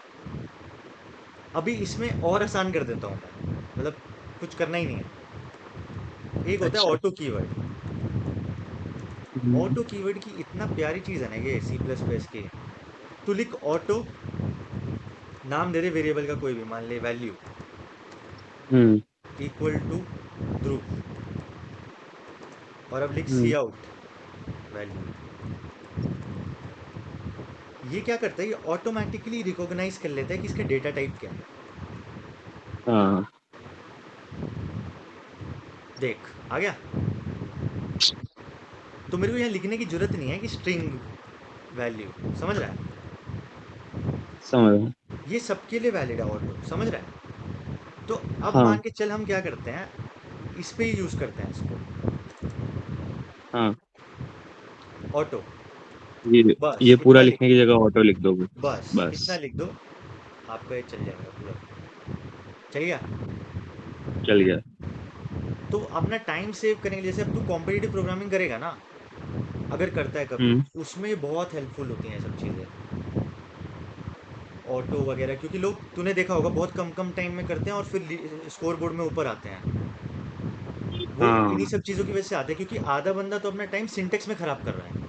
[SPEAKER 1] अभी इसमें और आसान कर देता हूँ मैं, मतलब कुछ करना ही नहीं है। एक होता है
[SPEAKER 2] अच्छा।
[SPEAKER 1] Auto keyword. ऑटो कीवर्ड की इतना प्यारी चीज़ है ना ये सी प्लस प्लस की। तू लिख ऑटो, नाम दे दे वेरिएबल का कोई भी, मान ले वैल्यू
[SPEAKER 2] हम्म
[SPEAKER 1] इक्वल टू ध्रुव, और अब लिख सी
[SPEAKER 2] हम्म
[SPEAKER 1] आउट वैल्यू। ये क्या करता है, ये ऑटोमेटिकली रिकॉग्नाइज कर लेता है कि इसका डेटा टाइप क्या है।
[SPEAKER 2] हाँ
[SPEAKER 1] देख आ गया। तो मेरे को यहाँ लिखने की जरूरत नहीं है कि स्ट्रिंग वैल्यू, समझ रहा है।
[SPEAKER 2] समझ रहा हूँ।
[SPEAKER 1] ये सबके लिए वैलिड है ऑटो, समझ रहा है। तो अब
[SPEAKER 2] हाँ
[SPEAKER 1] मान के चल हम क्या करते हैं, इस पे ही यूज करते हैं इसको,
[SPEAKER 2] हाँ
[SPEAKER 1] ऑटो।
[SPEAKER 2] ये
[SPEAKER 1] बस
[SPEAKER 2] पूरा
[SPEAKER 1] इतना लिख,
[SPEAKER 2] लिखने की जगह ऑटो लिख दोगे?
[SPEAKER 1] बस
[SPEAKER 2] बस।
[SPEAKER 1] इतना लिख दो, आपका ये चल जाएगा पूरा। चल गया।
[SPEAKER 2] चल गया।
[SPEAKER 1] तो अपना टाइम सेव करने के लिए, जैसे अब तू कॉम्पिटिटिव प्रोग्रामिंग करेगा ना, अगर करता है कभी,
[SPEAKER 2] हम्म
[SPEAKER 1] उसमें बहुत हेल्पफुल होती हैं ये सब चीज़ें, ऑटो वगैरह। क्योंकि लोग, तूने देखा होगा, बहुत कम कम टाइम में करते हैं और फिर स्कोर बोर्ड में ऊपर आते हैं। वो इन्हीं
[SPEAKER 2] हाँ
[SPEAKER 1] सब चीज़ों की वजह से आते हैं, क्योंकि आधा बंदा तो अपना टाइम सिंटेक्स में ख़राब कर रहा है।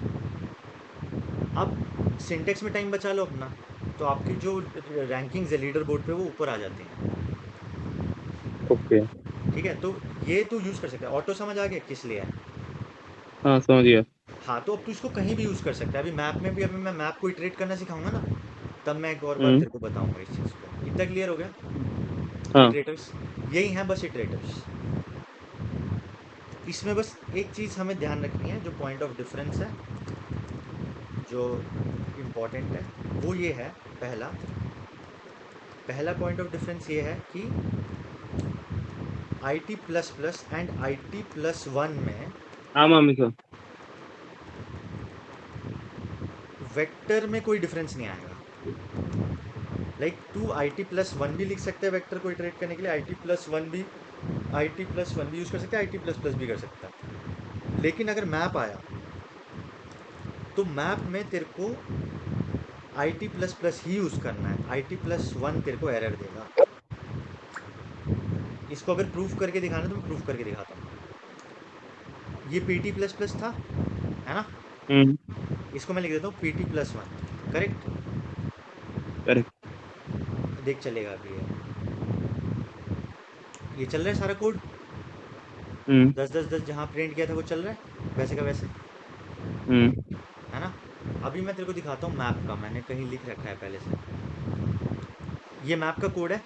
[SPEAKER 1] आप सिंटेक्स में टाइम बचा लो अपना, तो आपकी जो रैंकिंग्स है लीडर बोर्ड पे वो ऊपर आ जाती हैं।
[SPEAKER 2] ओके।
[SPEAKER 1] ठीक है, तो ये तू यूज़ कर सकता है। ऑटो समझ आ गया किस लिए है।
[SPEAKER 2] हाँ समझ गया।
[SPEAKER 1] हाँ, तो अब तू इसको कहीं भी यूज़ कर सकता है। अभी मैप में भी, अभी मैं मैप को इटरेट करना सिखाऊंगा ना, तब मैं एक और बार
[SPEAKER 2] हम्म
[SPEAKER 1] तेरे को बताऊंगा इस चीज़ को। इतना क्लियर हो गया।
[SPEAKER 2] हाँ
[SPEAKER 1] इटरेटर्स यही हैं, बस इटरेटर्स। इसमें बस एक चीज़ हमें ध्यान रखनी है, जो पॉइंट ऑफ डिफरेंस है, जो इम्पोर्टेंट है, वो ये है। पहला पहला पॉइंट ऑफ डिफरेंस ये है कि I T plus plus and I T plus one में
[SPEAKER 2] हाँ मामी का।
[SPEAKER 1] वेक्टर में कोई डिफरेंस नहीं आएगा। लाइक तू आई टी प्लस वन भी लिख सकते हैं वेक्टर को इटरेट करने के लिए, आई टी प्लस वन भी यूज़ कर सकते हैं, आई टी प्लस प्लस भी कर सकता है। लेकिन अगर मैप आया, तो मैप में तेरे को I T plus plus he use करना है। आई टी प्लस वन तेरे को एरर देगा। इसको अगर प्रूफ करके दिखाना है तो मैं प्रूफ करके दिखाता हूँ। ये पी टी प्लस प्लस था, है ना।
[SPEAKER 2] हम्म
[SPEAKER 1] इसको मैं लिख देता हूँ P T plus one, correct.
[SPEAKER 2] Correct.
[SPEAKER 1] देख चलेगा अभी ये चल रहा है सारा कोड।
[SPEAKER 2] हम्म
[SPEAKER 1] 10 10 10 जहाँ प्रिंट किया था वो चल रहा है वैसे का वैसे,
[SPEAKER 2] हम्म
[SPEAKER 1] है ना। अभी मैं तेरे को दिखाता हूँ मैप का, मैंने कहीं लिख रखा है पहले से। ये मैप का कोड है।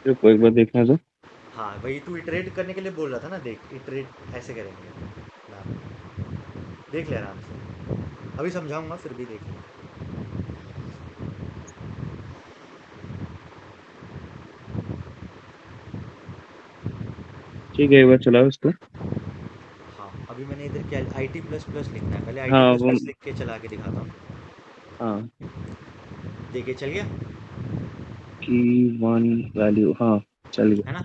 [SPEAKER 2] रुको एक बार देखना तो।
[SPEAKER 1] हाँ, वही तू इटरेट करने के लिए बोल रहा था ना, देख इटरेट ऐसे करेंगे मैप। देख ले आराम से, अभी समझाऊंगा फिर भी देख ले।
[SPEAKER 2] ठीक है एक बार चलाओ इसको।
[SPEAKER 1] हाँ, अभी मैंने इधर क्या, आई टी प्लस प्लस लिखना है, पहले आई टी
[SPEAKER 2] हाँ
[SPEAKER 1] प्लस
[SPEAKER 2] वो।
[SPEAKER 1] प्लस लिख के चला के दिखाता हूँ।
[SPEAKER 2] हाँ
[SPEAKER 1] देखिए चल गया,
[SPEAKER 2] की वन वैल्यू हाँ चल
[SPEAKER 1] है
[SPEAKER 2] गया।
[SPEAKER 1] ना।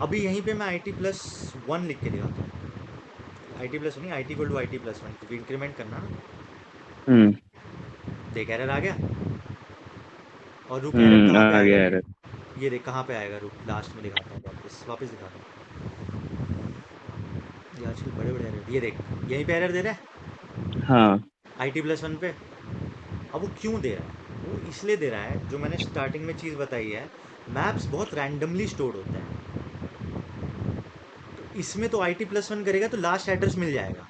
[SPEAKER 1] अभी यहीं पे मैं आई टी प्लस वन लिख के दिखाता हूँ। आई टी प्लस नहीं, i t equal to i T plus one, क्योंकि इंक्रीमेंट करना ना।
[SPEAKER 2] हम्म
[SPEAKER 1] देख एरर आ गया। और रुक, एरर कहाँ पे
[SPEAKER 2] आ
[SPEAKER 1] आएगा
[SPEAKER 2] गया
[SPEAKER 1] अभी,
[SPEAKER 2] एरर।
[SPEAKER 1] ये देख कहाँ पे आएगा, रुक लास्ट में दिखाता हूँ, वापस वापस दिखाता हूँ। ये आजकल बड़े बड़े एरर, ये देख यहीं पे एरर दे रहा है
[SPEAKER 2] हाँ
[SPEAKER 1] आई टी प्लस वन पे। अब वो क्यों दे रहा है, वो इसलिए दे रहा है, जो मैंने स्टार्टिंग में चीज़ बताई है, मैप्स बहुत रैंडमली स्टोर होते हैं। इसमें तो आई टी प्लस वन करेगा तो लास्ट एड्रेस मिल जाएगा,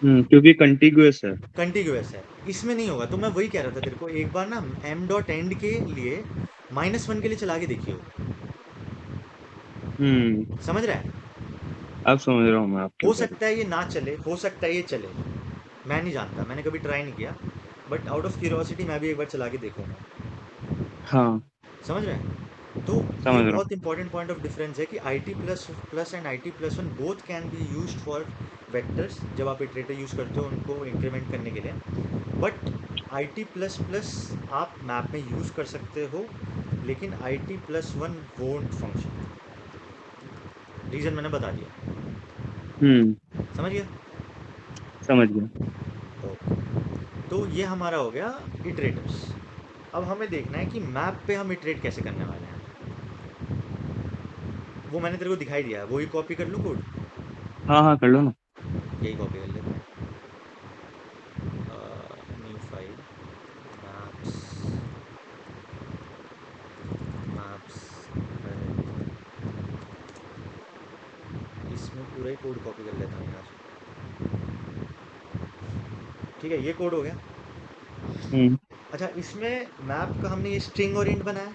[SPEAKER 2] क्योंकि कंटिग्यूअस है।
[SPEAKER 1] कंटिन्यूअस है। इसमें नहीं होगा। तो मैं वही कह रहा था तेरे को, एक बार ना एम डॉट एंड के लिए माइनस वन के लिए चला के देखियो,
[SPEAKER 2] हम्म
[SPEAKER 1] समझ रहा है।
[SPEAKER 2] अब समझ रहा हूँ मैं आप क्यों
[SPEAKER 1] हो
[SPEAKER 2] कह रहे
[SPEAKER 1] सकता है ये ना चले, हो सकता है ये चले, मैं नहीं जानता, मैंने कभी ट्राई नहीं किया। बट आउट ऑफ क्यूरियोसिटी मैं भी एक बार चला के देखूंगा।
[SPEAKER 2] हो। हाँ
[SPEAKER 1] समझ रहे हैं। तो ये
[SPEAKER 2] समझ रहा हूँ।
[SPEAKER 1] बहुत इंपॉर्टेंट पॉइंट ऑफ डिफरेंस है कि I T plus plus and I T plus one both can be use for vectors, जब आप इटरेटर यूज़ करते हो उनको इंक्रीमेंट करने के लिए। But I T plus plus आप मैप में यूज़ कर सकते हो, लेकिन I T plus one won't function. Reason मैंने बता दिया,
[SPEAKER 2] हम्म
[SPEAKER 1] समझ गया।
[SPEAKER 2] समझ गया।
[SPEAKER 1] ओके, तो ये हमारा हो गया इटरेटर्स। अब हमें देखना है कि मैप पे हम इटरेट कैसे करने वाले हैं। वो मैंने तेरे को दिखाई दिया है, वही कॉपी कर लूँ कोड।
[SPEAKER 2] हाँ हाँ कर लो ना।
[SPEAKER 1] यही कॉपी कर लेते हैं। न्यू फाइल, मैप्स, मैप्स, इसमें पूरा ही कोड कॉपी कर लेता हूँ यार। ठीक है, ये कोड हो गया।
[SPEAKER 2] हम्म
[SPEAKER 1] अच्छा, इसमें मैप का हमने ये स्ट्रिंग और इंट बनाया,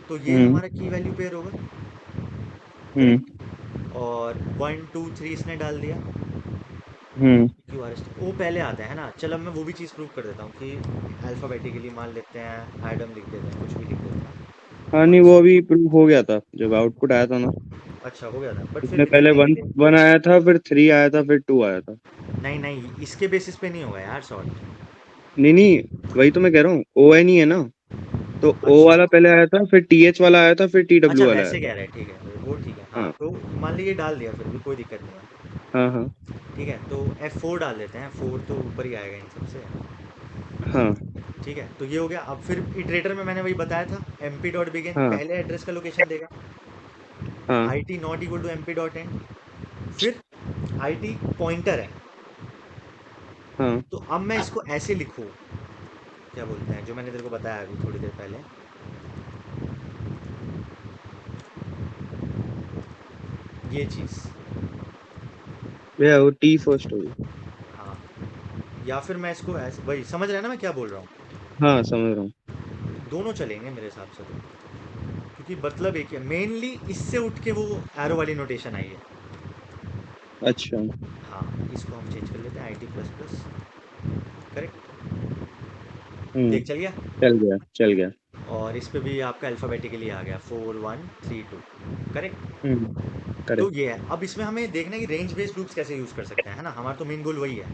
[SPEAKER 1] तो ये
[SPEAKER 2] हम्म
[SPEAKER 1] हमारा की वैल्यू पेयर होगा।
[SPEAKER 2] हम्म
[SPEAKER 1] करेक्ट। और 1 2 3 इसने डाल दिया।
[SPEAKER 2] हम्म
[SPEAKER 1] क्यू आर एस वो पहले आता है ना। चल अब मैं वो भी चीज़ प्रूव कर देता हूँ कि अल्फ़ाबेटिकली मान लेते हैं, एडम लिख देते हैं, कुछ भी लिख देते
[SPEAKER 2] हाँ
[SPEAKER 1] हैं।
[SPEAKER 2] नहीं
[SPEAKER 1] वन
[SPEAKER 2] वो
[SPEAKER 1] से
[SPEAKER 2] अभी प्रूव हो गया था जब आउटपुट आया था ना।
[SPEAKER 1] अच्छा हो गया था, बट फिर
[SPEAKER 2] उसमें
[SPEAKER 1] भी
[SPEAKER 2] पहले
[SPEAKER 1] देखते हैं
[SPEAKER 2] वन
[SPEAKER 1] कि
[SPEAKER 2] वन आया था, फिर 3 आया था, फिर 2 आया था।
[SPEAKER 1] नहीं नहीं, इसके बेसिस पे नहीं होगा यार सॉर्ट।
[SPEAKER 2] नहीं नहीं, वही तो मैं कह रहा हूँ, ओ एन ही है ना। तो ओ
[SPEAKER 1] अच्छा
[SPEAKER 2] वाला पहले आया था, फिर टी एच वाला आया था, फिर टी
[SPEAKER 1] अच्छा,
[SPEAKER 2] डब्ल्यू वाला आया
[SPEAKER 1] वैसे
[SPEAKER 2] था।
[SPEAKER 1] कह रहे हैं, ठीक है वो ठीक है। हाँ
[SPEAKER 2] हाँ
[SPEAKER 1] तो मान लीजिए डाल दिया, फिर भी कोई दिक्कत नहीं है।
[SPEAKER 2] हाँ हाँ
[SPEAKER 1] ठीक है, तो F4 डाल देते हैं, 4 तो ऊपर ही आएगा इन सबसे।
[SPEAKER 2] हाँ
[SPEAKER 1] ठीक है, तो ये हो गया। अब फिर इटरेटर में मैंने वही बताया था, एम पी डॉट बिगिन
[SPEAKER 2] हाँ
[SPEAKER 1] पहले एड्रेस का लोकेशन देगा,
[SPEAKER 2] हाँ
[SPEAKER 1] i t not equal to m p dot end, फिर आई टी पॉइंटर है।
[SPEAKER 2] हाँ।
[SPEAKER 1] तो अब मैं इसको ऐसे लिखूँ, क्या बोलते हैं, जो मैंने तेरे को बताया अभी थोड़ी देर पहले, ये चीज़।
[SPEAKER 2] भैया वो टी फर्स्ट होगी।
[SPEAKER 1] हाँ, या फिर मैं इसको ऐसे, वही समझ रहे हैं ना मैं क्या बोल रहा हूँ।
[SPEAKER 2] हाँ समझ रहा हूँ।
[SPEAKER 1] दोनों चलेंगे मेरे हिसाब से तो, क्योंकि मतलब एक ही है। मेनली इससे उठ के वो एरो वाली नोटेशन आई है।
[SPEAKER 2] अच्छा।
[SPEAKER 1] हाँ, इसको हम चेंज कर लेते हैं, I T plus plus. Correct.
[SPEAKER 2] Hmm.
[SPEAKER 1] देख चल गया।
[SPEAKER 2] चल गया चल गया।
[SPEAKER 1] और इस पे भी आपका अल्फ़ाबेटिकली आ गया, 4 1 3 2। करेक्ट। तो
[SPEAKER 2] करेक्ट।
[SPEAKER 1] ये है। अब इसमें हमें देखना है कि रेंज बेस्ड लूप्स कैसे यूज़ कर सकते हैं, है ना। हमारा तो मेन गोल वही है।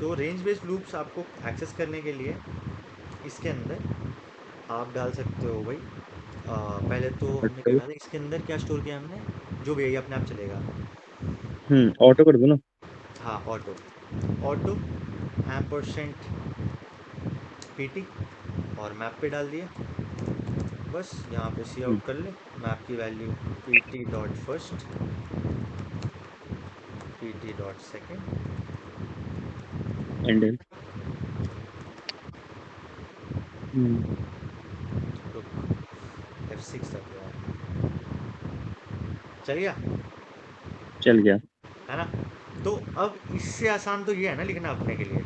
[SPEAKER 1] तो रेंज बेस्ड लूप्स आपको एक्सेस करने के लिए इसके अंदर आप डाल सकते हो भाई। पहले तो हमने क्या
[SPEAKER 2] ऑटो।
[SPEAKER 1] कहा था, इसके अंदर क्या स्टोर किया हमने, जो भी है ये अपने आप चलेगा।
[SPEAKER 2] ऑटो कर दो ना।
[SPEAKER 1] हाँ, auto. Auto ampersand P T, और मैप पे डाल दिया। बस यहाँ पे सी
[SPEAKER 2] हम्म।
[SPEAKER 1] आउट कर ले। मैप की value P T dot first, P T dot second.
[SPEAKER 2] And. Hmm.
[SPEAKER 1] F6 तक गया, चल गया,
[SPEAKER 2] चल गया।
[SPEAKER 1] है ना। तो अब इससे आसान तो ये है ना लिखना अपने के लिए।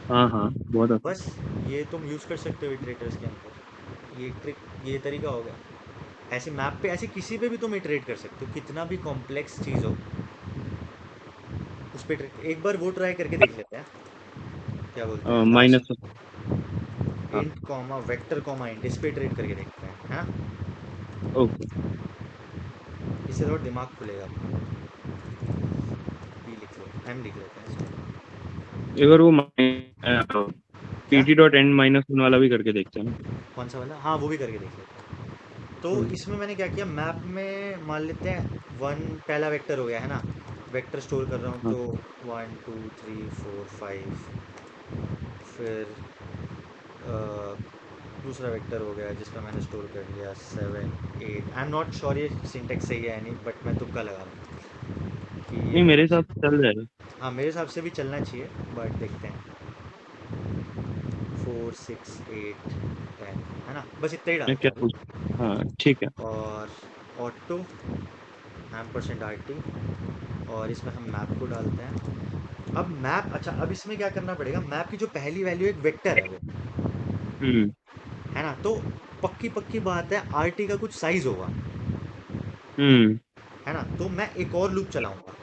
[SPEAKER 2] हाँ हाँ बहुत आसान।
[SPEAKER 1] बस ये तुम यूज़ कर सकते हो इटरेटर्स के अंदर। ये ट्रिक, ये तरीका हो गया। ऐसे मैप पे, ऐसे किसी पे भी तुम इटरेट कर सकते हो, कितना भी कॉम्प्लेक्स चीज़ हो उस पर ट्रिक। एक बार वो ट्राई करके देख लेते हैं, क्या बोलते हैं,
[SPEAKER 2] माइनस।
[SPEAKER 1] लास्ट
[SPEAKER 2] हाँ।
[SPEAKER 1] Int comma vector comma int, इस पे इटरेट करके देखते हैं, है ना।
[SPEAKER 2] ओके।
[SPEAKER 1] इससे थोड़ा दिमाग खुलेगा अपना। पी लिख लो, एम लिख लेते हैं इसको।
[SPEAKER 2] अगर वो
[SPEAKER 1] क्या,
[SPEAKER 2] PT dot and minus one वाला भी करके देखते हैं ना।
[SPEAKER 1] कौन सा वाला, हाँ वो भी करके देख लेते हैं। तो
[SPEAKER 2] हम्म,
[SPEAKER 1] इसमें मैंने क्या किया, मैप में मान लेते हैं वन पहला वेक्टर हो गया, है ना। वेक्टर स्टोर कर रहा हूँ
[SPEAKER 2] हाँ।
[SPEAKER 1] तो 1 2 3 4 5। फिर दूसरा वेक्टर हो गया जिसका मैंने स्टोर कर लिया 7 8। आई एम नॉट श्योर ये सिंटेक्स सही है या नहीं, बट मैं तुक्का लगा रहा हूँ कि ये
[SPEAKER 2] नहीं मेरे
[SPEAKER 1] होना
[SPEAKER 2] हिसाब से चल जाएगा।
[SPEAKER 1] चाहिए। हाँ, मेरे हिसाब से भी चलना चाहिए, बट देखते हैं। 4 6 8 10, है ना, बस इतना ही
[SPEAKER 2] मैं
[SPEAKER 1] डालते
[SPEAKER 2] क्या
[SPEAKER 1] हैं
[SPEAKER 2] पूछ।
[SPEAKER 1] अभी।
[SPEAKER 2] हाँ ठीक है।
[SPEAKER 1] और ऑटो एम्परसेंट आर टी, और इसमें हम मैप को डालते हैं। अब मैप, अच्छा अब इसमें क्या करना पड़ेगा, मैप की जो पहली वैल्यू एक वेक्टर है वो,
[SPEAKER 2] हम्म
[SPEAKER 1] है ना। तो पक्की पक्की बात है, आर टी का कुछ साइज होगा,
[SPEAKER 2] हम्म।
[SPEAKER 1] है ना। तो मैं एक और लूप चलाऊंगा।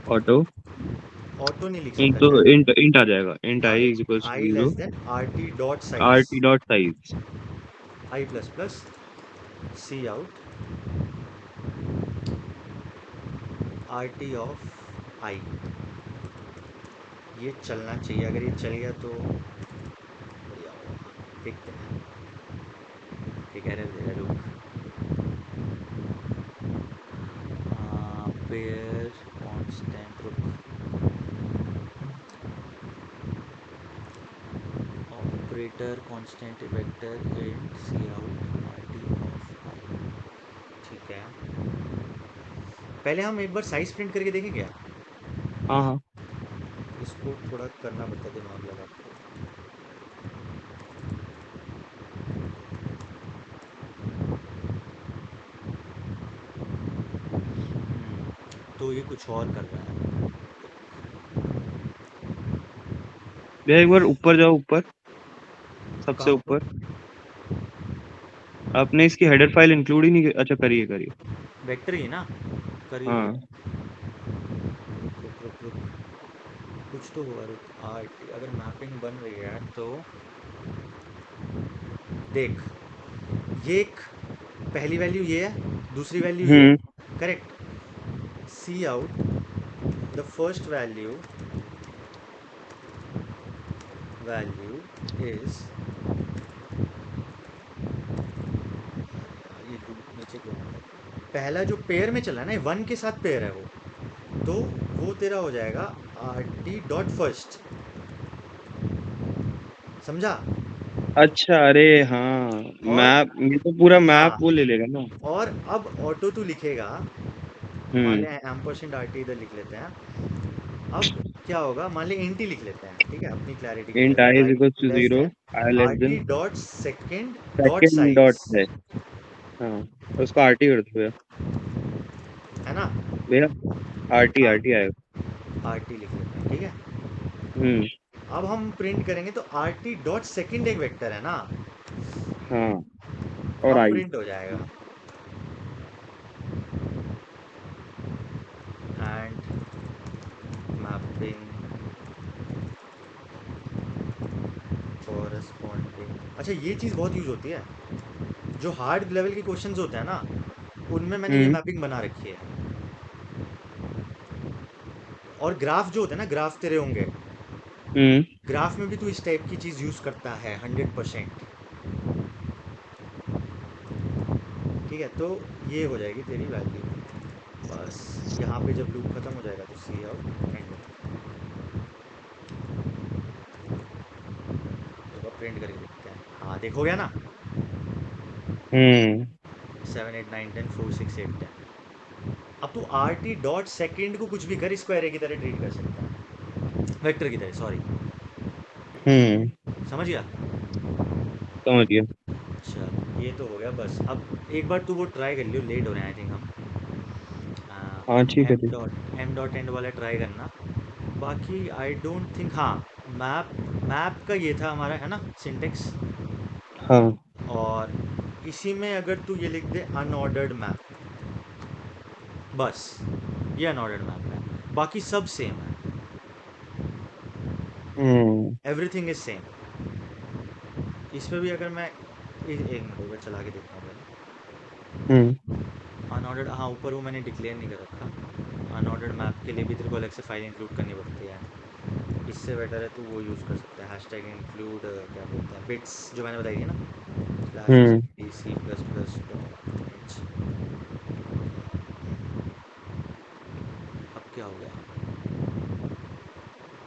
[SPEAKER 2] ऑटो।
[SPEAKER 1] ऑटो नहीं लिख
[SPEAKER 2] इंट
[SPEAKER 1] सकता
[SPEAKER 2] तो
[SPEAKER 1] शायद।
[SPEAKER 2] इंट इंट आ जाएगा, इंट
[SPEAKER 1] हाँ,
[SPEAKER 2] I is equals to
[SPEAKER 1] I less
[SPEAKER 2] zero.
[SPEAKER 1] Then R T dot
[SPEAKER 2] R
[SPEAKER 1] size,
[SPEAKER 2] T dot size.
[SPEAKER 1] I plus plus cout R T of I. ये चलना चाहिए, अगर ये चल गया तो बढ़िया होगा। देखते हैं, ठीक है, एरर दे रहा है, रुक। पेयर कांस्टेंट, रुक। Operator constant vector in cout R T of I. ठीक है, पहले हम एक बार साइज प्रिंट करके देखें क्या?
[SPEAKER 2] हाँ हाँ
[SPEAKER 1] इसको थोड़ा करना पड़ता है दिमाग लगा के। तो ये कुछ और कर रहा है।
[SPEAKER 2] भैया एक बार ऊपर जाओ, ऊपर सबसे
[SPEAKER 1] कहाँ
[SPEAKER 2] ऊपर।
[SPEAKER 1] पर?
[SPEAKER 2] आपने इसकी हेडर फाइल इंक्लूड ही नहीं अच्छा, करिए करिए।
[SPEAKER 1] वेक्टर ही ना, कर ही
[SPEAKER 2] हाँ
[SPEAKER 1] दिया। रुक, कुछ तो हुआ, रुक। आर अगर मैपिंग बन रही है तो देख, ये एक पहली वैल्यू ये है, दूसरी वैल्यू ये
[SPEAKER 2] हम्म
[SPEAKER 1] है, correct. C out the first value is, ये लूप नीचे क्यों आ रहा है? पहला जो पेयर में चला है ना, वन के साथ पेयर है वो, तो वो तेरा हो जाएगा आर टी डॉट फर्स्ट। समझा?
[SPEAKER 2] अच्छा, अरे हाँ,
[SPEAKER 1] और
[SPEAKER 2] मैप ये तो पूरा मैप
[SPEAKER 1] हाँ,
[SPEAKER 2] वो ले लेगा ना।
[SPEAKER 1] और अब ऑटो तू लिखेगा, मान
[SPEAKER 2] हम्म
[SPEAKER 1] ले एम्परसेंड आर टी इधर लिख लेते हैं। अब क्या होगा, मान ले इंट ही लिख लेते हैं, ठीक है, अपनी क्लैरिटी के लिए,
[SPEAKER 2] int i is
[SPEAKER 1] i
[SPEAKER 2] equal to
[SPEAKER 1] less
[SPEAKER 2] 0,
[SPEAKER 1] then
[SPEAKER 2] i less
[SPEAKER 1] r t
[SPEAKER 2] then
[SPEAKER 1] dot second dot
[SPEAKER 2] second
[SPEAKER 1] size,
[SPEAKER 2] dot है। हाँ, तो उसको आरटी कर दो भैया।
[SPEAKER 1] है ना?
[SPEAKER 2] भैया आरटी
[SPEAKER 1] हाँ,
[SPEAKER 2] आरटी आएगा।
[SPEAKER 1] आर टी लिख लेते हैं, ठीक है।
[SPEAKER 2] हम्म
[SPEAKER 1] अब हम प्रिंट करेंगे तो आर टी डॉट सेकेंड एक वेक्टर है ना,
[SPEAKER 2] हाँ, और
[SPEAKER 1] अब
[SPEAKER 2] आई।
[SPEAKER 1] प्रिंट हो जाएगा। एंड मैपिंग कॉरस्पॉन्डिंग, अच्छा ये चीज़ बहुत यूज होती है, जो हार्ड लेवल के क्वेश्चंस होते हैं ना, उनमें मैंने ये
[SPEAKER 2] हम्म
[SPEAKER 1] मैपिंग बना रखी है। और ग्राफ जो होते हैं ना, ग्राफ तेरे होंगे,
[SPEAKER 2] हम्म
[SPEAKER 1] ग्राफ में भी तू इस टाइप की चीज़ यूज़ करता है 100%। ठीक है, तो ये हो जाएगी तेरी वैल्यू। बस यहाँ पे जब लूप खत्म हो जाएगा तो सी आउट एंड, तो प्रिंट करके देखते हैं। हाँ देख, हो गया ना,
[SPEAKER 2] हम्म
[SPEAKER 1] 7 8 9 10 4 6 8 10। अब तू आर टी डॉट सेकेंड को कुछ भी कर, इसको एरे की तरह ट्रीट कर सकता है, वेक्टर की तरह, सॉरी।
[SPEAKER 2] हम्म
[SPEAKER 1] समझ गया?
[SPEAKER 2] समझ गया।
[SPEAKER 1] अच्छा, ये तो हो गया। बस अब एक बार तू वो ट्राई कर लियो, लेट हो रहे हैं आई थिंक हम।
[SPEAKER 2] हाँ ठीक है
[SPEAKER 1] एम
[SPEAKER 2] ठीक।
[SPEAKER 1] डॉट एम डॉट एंड वाला ट्राई करना। बाकी आई डोंट थिंक, हाँ, मैप मैप का ये था हमारा, है ना, सिंटेक्स।
[SPEAKER 2] हाँ
[SPEAKER 1] और इसी में अगर तू ये लिख दे अनऑर्डर्ड मैप, बस ये अनऑर्डर्ड मैप है, बाकी सब सेम है,
[SPEAKER 2] हम्म
[SPEAKER 1] एवरीथिंग इज सेम। इस पे भी अगर मैं एक मिनट होगा चला के देखता हूँ पहले।
[SPEAKER 2] हम्म
[SPEAKER 1] अनऑर्डर्ड, हाँ, ऊपर वो मैंने डिक्लेयर नहीं कर रखा। अनऑर्डर्ड मैप के लिए भी तेरे को अलग से फाइल इंक्लूड करनी पड़ती है। इससे बेटर है तू वो यूज़ कर सकता है, हैशटैग इंक्लूड, क्या बोलते हैं, बिट्स जो मैंने बताई थी ना, slash
[SPEAKER 2] hmm
[SPEAKER 1] C plus plus dot H. अब क्या हो गया,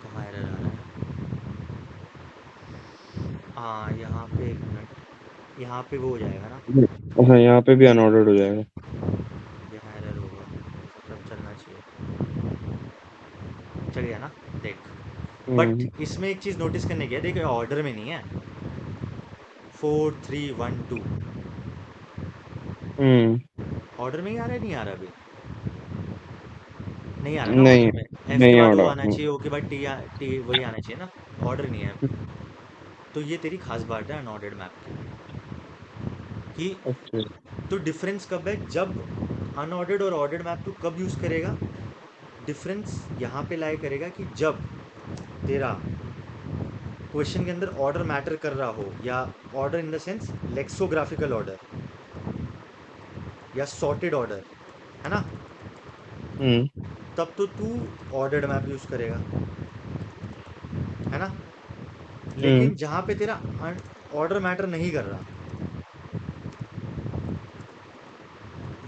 [SPEAKER 1] कहाँ एरर आ रहा है? हाँ यहाँ पे एक मिनट, यहाँ पे वो हो जाएगा ना,
[SPEAKER 2] हाँ, यहाँ पे भी अनऑर्डर्ड हो जाएगा।
[SPEAKER 1] यहाँ एरर होगा, मतलब चलना चाहिए, चल गया ना, देख।
[SPEAKER 2] हम्म
[SPEAKER 1] बट इसमें एक चीज़ नोटिस करने की है, देख ऑर्डर में नहीं है, 4 3 1 2,
[SPEAKER 2] हम्म
[SPEAKER 1] ऑर्डर में ही आ रहा है, नहीं आ रहा अभी? नहीं आ रहा ना
[SPEAKER 2] नहीं
[SPEAKER 1] ऑर्डर में, एफ के
[SPEAKER 2] नहीं
[SPEAKER 1] बाद ओ
[SPEAKER 2] ऑर्डर।
[SPEAKER 1] आना चाहिए, ओ के बाद टी, टी वही आना चाहिए ना, ऑर्डर नहीं है। तो ये तेरी खास बात है अनऑर्डर्ड मैप की,
[SPEAKER 2] अच्छा।
[SPEAKER 1] कि तो डिफरेंस कब है, जब अनऑर्डर्ड और ऑर्डर्ड मैप तू कब यूज़ करेगा? डिफरेंस यहाँ पे लाए करेगा कि जब तेरा क्वेश्चन के अंदर ऑर्डर मैटर कर रहा हो, या order in the sense lexicographical order या सॉर्टेड ऑर्डर, है ना,
[SPEAKER 2] हम्म
[SPEAKER 1] तब तो तू ऑर्डर्ड मैप यूज़ करेगा, है ना।
[SPEAKER 2] हम्म
[SPEAKER 1] लेकिन जहाँ पे तेरा ऑर्डर मैटर नहीं कर रहा,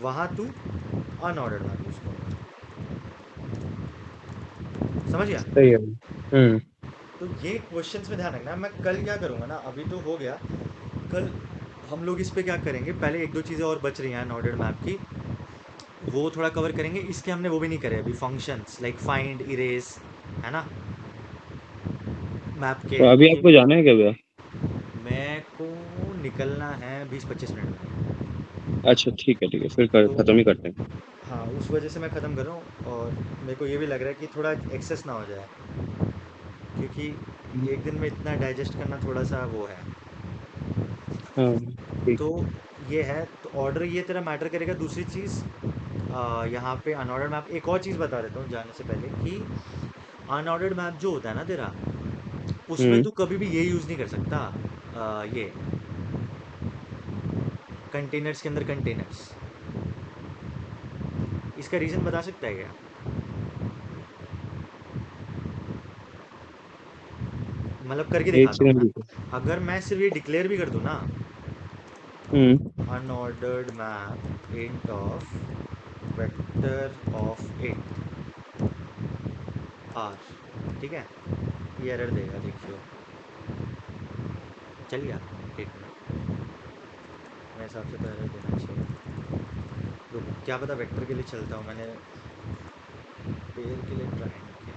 [SPEAKER 1] वहाँ तू अनऑर्डर्ड मैप यूज़ करेगा। समझ गया?
[SPEAKER 2] सही है। हम्म
[SPEAKER 1] तो तो ये क्वेश्चंस में ध्यान रखना। मैं कल क्या करूँगा ना, अभी तो हो गया, कल हम लोग इस पे क्या करेंगे, पहले एक दो चीज़ें और बच रही हैं अनऑर्डर्ड मैप की, वो थोड़ा कवर करेंगे। इसके हमने वो भी नहीं करे अभी, फंक्शंस लाइक फाइंड, इरेज, है ना, मैप के
[SPEAKER 2] तो अभी
[SPEAKER 1] कि
[SPEAKER 2] आपको जाना है क्या भैया?
[SPEAKER 1] मैं को निकलना है 20-25 मिनट में।
[SPEAKER 2] अच्छा ठीक है, फिर
[SPEAKER 1] तो
[SPEAKER 2] खत्म ही करते हैं।
[SPEAKER 1] हाँ, उस वजह से मैं ख़त्म कर रहा हूँ, और मेरे को ये भी लग रहा है कि थोड़ा एक्सेस ना हो जाए, क्योंकि एक दिन में इतना डाइजेस्ट करना थोड़ा सा वो है।
[SPEAKER 2] हाँ ठीक
[SPEAKER 1] तो
[SPEAKER 2] है।
[SPEAKER 1] ये है, तो ऑर्डर ये तेरा मैटर करेगा। दूसरी चीज़, यहाँ पे अनऑर्डर्ड मैप, एक और चीज़ बता देता हूँ जाने से पहले कि अनऑर्डर्ड मैप जो होता है ना तेरा, उसमें
[SPEAKER 2] हम्म
[SPEAKER 1] तू कभी भी ये यूज़ नहीं कर सकता, ये कंटेनर्स के अंदर कंटेनर्स। इसका रीज़न बता सकता है क्या? मतलब करके
[SPEAKER 2] एक
[SPEAKER 1] दिखाता हूँ
[SPEAKER 2] सेकंड
[SPEAKER 1] मैं।
[SPEAKER 2] रुको।
[SPEAKER 1] अगर मैं सिर्फ ये डिक्लेयर भी कर दूँ ना,
[SPEAKER 2] hmm
[SPEAKER 1] unordered map int of vector of int R, ठीक है, ये एरर देगा, देखियो। चल गया, एक मिनट, मेरे हिसाब से तो एरर देना चाहिए। रुक, क्या पता वेक्टर के लिए चलता हूँ, मैंने पेयर के लिए ट्राई नहीं किया।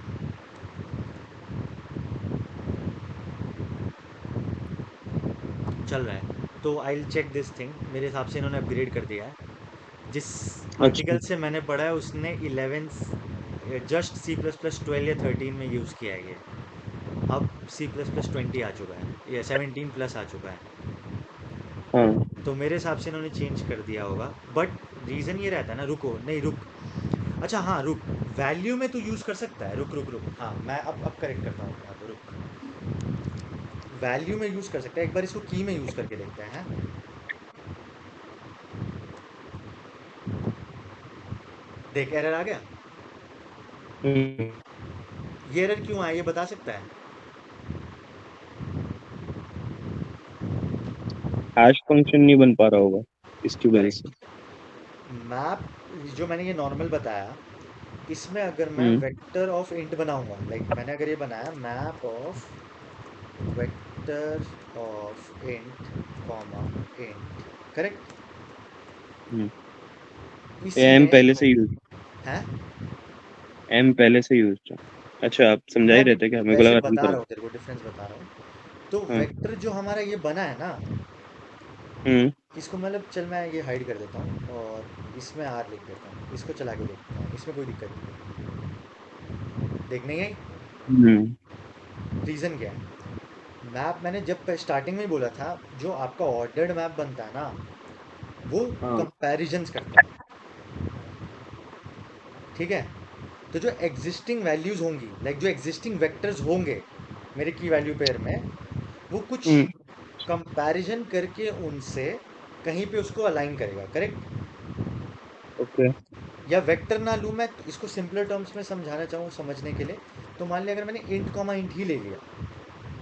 [SPEAKER 1] चल रहा है, तो I will check this thing. मेरे हिसाब से इन्होंने अपग्रेड कर दिया है। जिस
[SPEAKER 2] अच्छा।
[SPEAKER 1] आर्टिकल से मैंने पढ़ा है उसने 11 जस्ट सी प्लस प्लस 12 या 13 में यूज़ किया है ये। अब सी प्लस प्लस 20 आ चुका है, या 17 प्लस आ चुका है।
[SPEAKER 2] हाँ
[SPEAKER 1] तो मेरे हिसाब से इन्होंने चेंज कर दिया होगा। बट रीज़न ये रहता है ना, रुको, नहीं रुक, अच्छा हाँ रुक, वैल्यू में तो यूज़ कर सकता है, रुक रुक रुक, हाँ मैं अब करेक्ट करता हूँ अपना, तो रुक, वैल्यू में यूज़ कर सकता है। एक बार इसको की में यूज़ करके देखते हैं। देख, एरर आ गया। ये एरर क्यों आया, ये बता सकता है?
[SPEAKER 2] हैश फंक्शन नहीं बन पा रहा होगा इसकी वजह से।
[SPEAKER 1] करेक्ट। मैप, जो मैंने ये नॉर्मल बताया, इसमें अगर मैं
[SPEAKER 2] हम्म
[SPEAKER 1] वेक्टर ऑफ इंट बनाऊंगा, लाइक मैंने अगर ये बनाया map of vector of int comma int, correct,
[SPEAKER 2] hmm m
[SPEAKER 1] इसमें
[SPEAKER 2] पहले से यूज
[SPEAKER 1] है।
[SPEAKER 2] एम पहले से यूज था। अच्छा आप समझा ही
[SPEAKER 1] मैं
[SPEAKER 2] रहे थे क्या? मेरे को
[SPEAKER 1] वैसे
[SPEAKER 2] लगा हम
[SPEAKER 1] बता रहा
[SPEAKER 2] करो।
[SPEAKER 1] हूँ तेरे को, डिफरेंस बता रहा हूँ। तो
[SPEAKER 2] हाँ।
[SPEAKER 1] वेक्टर जो हमारा ये बना है ना,
[SPEAKER 2] हम्म
[SPEAKER 1] इसको मतलब चल मैं ये हाइड कर देता हूँ, और इसमें आर लिख देता हूँ, इसको चला के देखता हूँ, इसमें कोई दिक्कत नहीं है, देख नहीं आई।
[SPEAKER 2] हम्म
[SPEAKER 1] रीज़न क्या है, मैप मैंने जब स्टार्टिंग में ही बोला था, जो आपका ऑर्डर्ड मैप बनता है ना, वो
[SPEAKER 2] हाँ
[SPEAKER 1] कंपैरिजंस करता है, ठीक है। तो जो एग्जिस्टिंग वैल्यूज़ होंगी, लाइक जो एग्जिस्टिंग वेक्टर्स होंगे मेरे की वैल्यू पेयर में, वो कुछ
[SPEAKER 2] हम्म
[SPEAKER 1] कंपैरिजन करके उनसे कहीं पे उसको अलाइन करेगा, करेक्ट।
[SPEAKER 2] ओके।
[SPEAKER 1] या वेक्टर ना लूँ मैं, तो इसको सिंपलर टर्म्स में समझाना चाहूँ समझने के लिए, तो मान लिया अगर मैंने इंट कॉमा इंट ही ले लिया,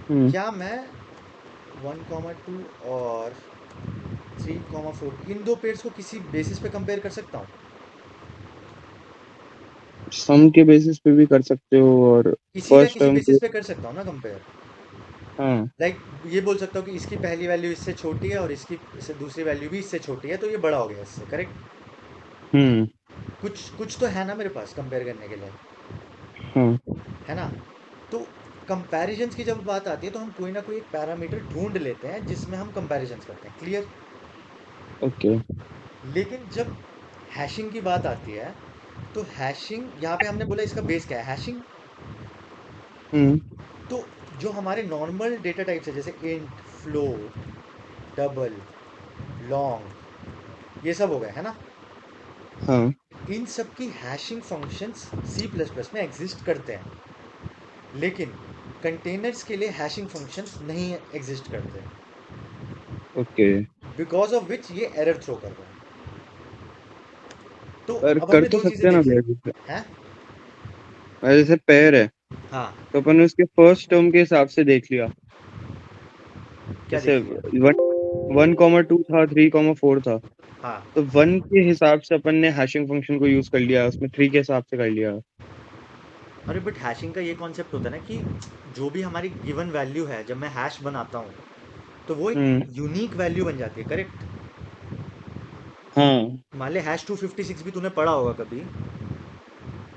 [SPEAKER 2] हम्म
[SPEAKER 1] क्या मैं 1,2 और 3,4 इन दो पेयर्स को किसी बेसिस पे कंपेयर कर सकता हूँ?
[SPEAKER 2] सम के बेसिस पे भी कर सकते हो और
[SPEAKER 1] किसी ना
[SPEAKER 2] फर्स्ट
[SPEAKER 1] किसी
[SPEAKER 2] टर्म
[SPEAKER 1] बेसिस
[SPEAKER 2] के।
[SPEAKER 1] पे कर सकता हूँ ना कंपेयर।
[SPEAKER 2] हाँ।
[SPEAKER 1] लाइक ये बोल सकता हूँ कि इसकी पहली वैल्यू इससे छोटी है, और इसकी दूसरी वैल्यू भी इससे छोटी है, तो ये बड़ा हो गया इससे, करेक्ट।
[SPEAKER 2] हम्म
[SPEAKER 1] कुछ कुछ तो है ना मेरे पास कंपेयर करने के लिए,
[SPEAKER 2] हाँ
[SPEAKER 1] है ना। तो कंपैरिजंस की जब बात आती है, तो हम कोई ना कोई एक पैरामीटर ढूंढ लेते हैं जिसमें हम कंपैरिजंस करते हैं, क्लियर।
[SPEAKER 2] ओके।
[SPEAKER 1] लेकिन जब हैशिंग की बात आती है, तो हैशिंग यहाँ पे हमने बोला इसका बेस क्या है, हैशिंग।
[SPEAKER 2] हम्म
[SPEAKER 1] तो जो हमारे नॉर्मल डेटा टाइप्स है, जैसे इंट, फ्लोट, डबल, लॉन्ग, ये सब हो गए, है ना।
[SPEAKER 2] हाँ
[SPEAKER 1] इन सब की hashing functions c plus plus में एग्जिस्ट करते हैं, लेकिन कंटेनर्स के लिए हैशिंग फंक्शंस नहीं एग्जिस्ट करते,
[SPEAKER 2] ओके।
[SPEAKER 1] बिकॉज ऑफ विच ये एरर थ्रो कर रहा है। तो
[SPEAKER 2] पर
[SPEAKER 1] अब
[SPEAKER 2] कर
[SPEAKER 1] हमने
[SPEAKER 2] तो
[SPEAKER 1] दो चीज़ें
[SPEAKER 2] सकते हैं ना
[SPEAKER 1] देखी
[SPEAKER 2] भैया जैसे।
[SPEAKER 1] हैं।
[SPEAKER 2] जैसे पेयर है
[SPEAKER 1] हाँ,
[SPEAKER 2] तो अपन उसके फर्स्ट टर्म के हिसाब से देख लिया।
[SPEAKER 1] क्या
[SPEAKER 2] जैसे
[SPEAKER 1] देख लिया।
[SPEAKER 2] 1,2 था, 3,4 था।
[SPEAKER 1] हाँ,
[SPEAKER 2] तो 1 के हिसाब से अपन ने हैशिंग फंक्शन को यूज कर लिया, उसमें 3 के हिसाब से कर लिया।
[SPEAKER 1] अरे बट हैशिंग का ये कॉन्सेप्ट होता है ना कि जो भी हमारी गिवन वैल्यू है जब मैं हैश बनाता हूँ तो वो एक
[SPEAKER 2] हम्म।
[SPEAKER 1] यूनिक वैल्यू बन जाती है, करेक्ट?
[SPEAKER 2] हाँ।
[SPEAKER 1] मान ले हैश 256 भी तूने पढ़ा होगा कभी,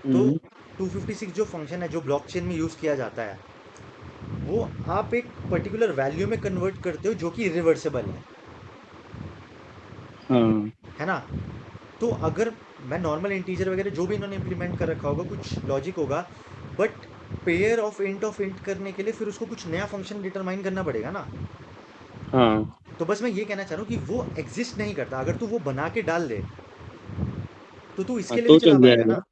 [SPEAKER 1] तो
[SPEAKER 2] हम्म।
[SPEAKER 1] 256 जो फंक्शन है जो ब्लॉकचेन में यूज़ किया जाता है, वो आप एक पर्टिकुलर वैल्यू में कन्वर्ट करते हो जो कि रिवर्सेबल
[SPEAKER 2] हाँ।
[SPEAKER 1] है ना? तो अगर मैं नॉर्मल इंटीजर वगैरह जो भी इन्होंने इम्प्लीमेंट कर रखा होगा कुछ लॉजिक होगा, बट पेयर ऑफ इंट करने के लिए फिर उसको कुछ नया फंक्शन डिटरमाइन करना पड़ेगा ना।
[SPEAKER 2] हाँ।
[SPEAKER 1] तो बस मैं ये कहना चाह रहा हूँ कि वो एग्जिस्ट नहीं करता, अगर तू वो बना के डाल दे तो तू
[SPEAKER 2] हाँ
[SPEAKER 1] इसके लिए भी
[SPEAKER 2] तो
[SPEAKER 1] चला
[SPEAKER 2] चल
[SPEAKER 1] पाएगा
[SPEAKER 2] जाएगा।
[SPEAKER 1] ना।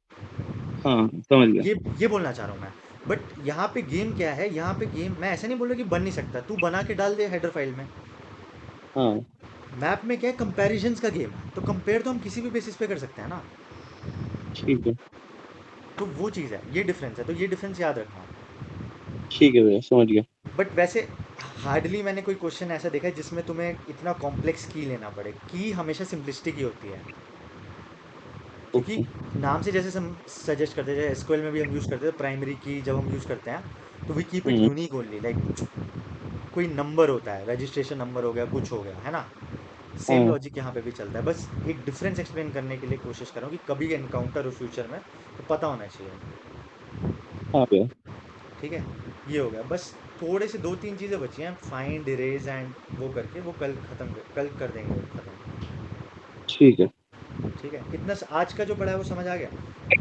[SPEAKER 2] हाँ समझ गया।
[SPEAKER 1] ये बोलना चाह रहा हूँ मैं। बट यहाँ पे गेम क्या है, यहाँ पे गेम मैं ऐसा नहीं बोल रहा कि बन नहीं सकता, तू बना के डाल दे हेडर फाइल में।
[SPEAKER 2] हाँ
[SPEAKER 1] मैप में क्या है, कंपैरिजंस का गेम है, तो कंपेयर तो हम किसी भी बेसिस पे कर सकते हैं ना।
[SPEAKER 2] ठीक है।
[SPEAKER 1] तो वो चीज़ है, ये डिफरेंस है, तो ये डिफरेंस याद रखना।
[SPEAKER 2] ठीक है भैया समझ गया।
[SPEAKER 1] बट वैसे हार्डली मैंने कोई क्वेश्चन ऐसा देखा है जिसमें तुम्हें इतना कॉम्प्लेक्स की लेना पड़े। की हमेशा सिंपलिस्टिक ही होती है, क्योंकि
[SPEAKER 2] ओके।
[SPEAKER 1] नाम से जैसे हम सजेस्ट करते हैं, एसक्यूएल में भी हम यूज़ करते हैं प्राइमरी की जब हम यूज़ करते हैं तो we keep it
[SPEAKER 2] hmm.
[SPEAKER 1] Unique only, like कोई नंबर होता है, रजिस्ट्रेशन नंबर हो गया, कुछ हो गया, है ना। सेम
[SPEAKER 2] हाँ।
[SPEAKER 1] लॉजिक यहाँ पे भी चलता है, बस एक डिफरेंस एक्सप्लेन करने के लिए कोशिश कर रहा हूँ कि कभी एनकाउंटर हो फ्यूचर में तो पता होना चाहिए।
[SPEAKER 2] हाँ भैया।
[SPEAKER 1] ठीक है, ये हो गया बस। थोड़े से दो तीन चीज़ें बची हैं, फाइंड इरेज एंड वो करके वो कल कर देंगे ख़त्म।
[SPEAKER 2] ठीक है।
[SPEAKER 1] ठीक है, इतना आज का जो पढ़ा है वो समझ आ गया।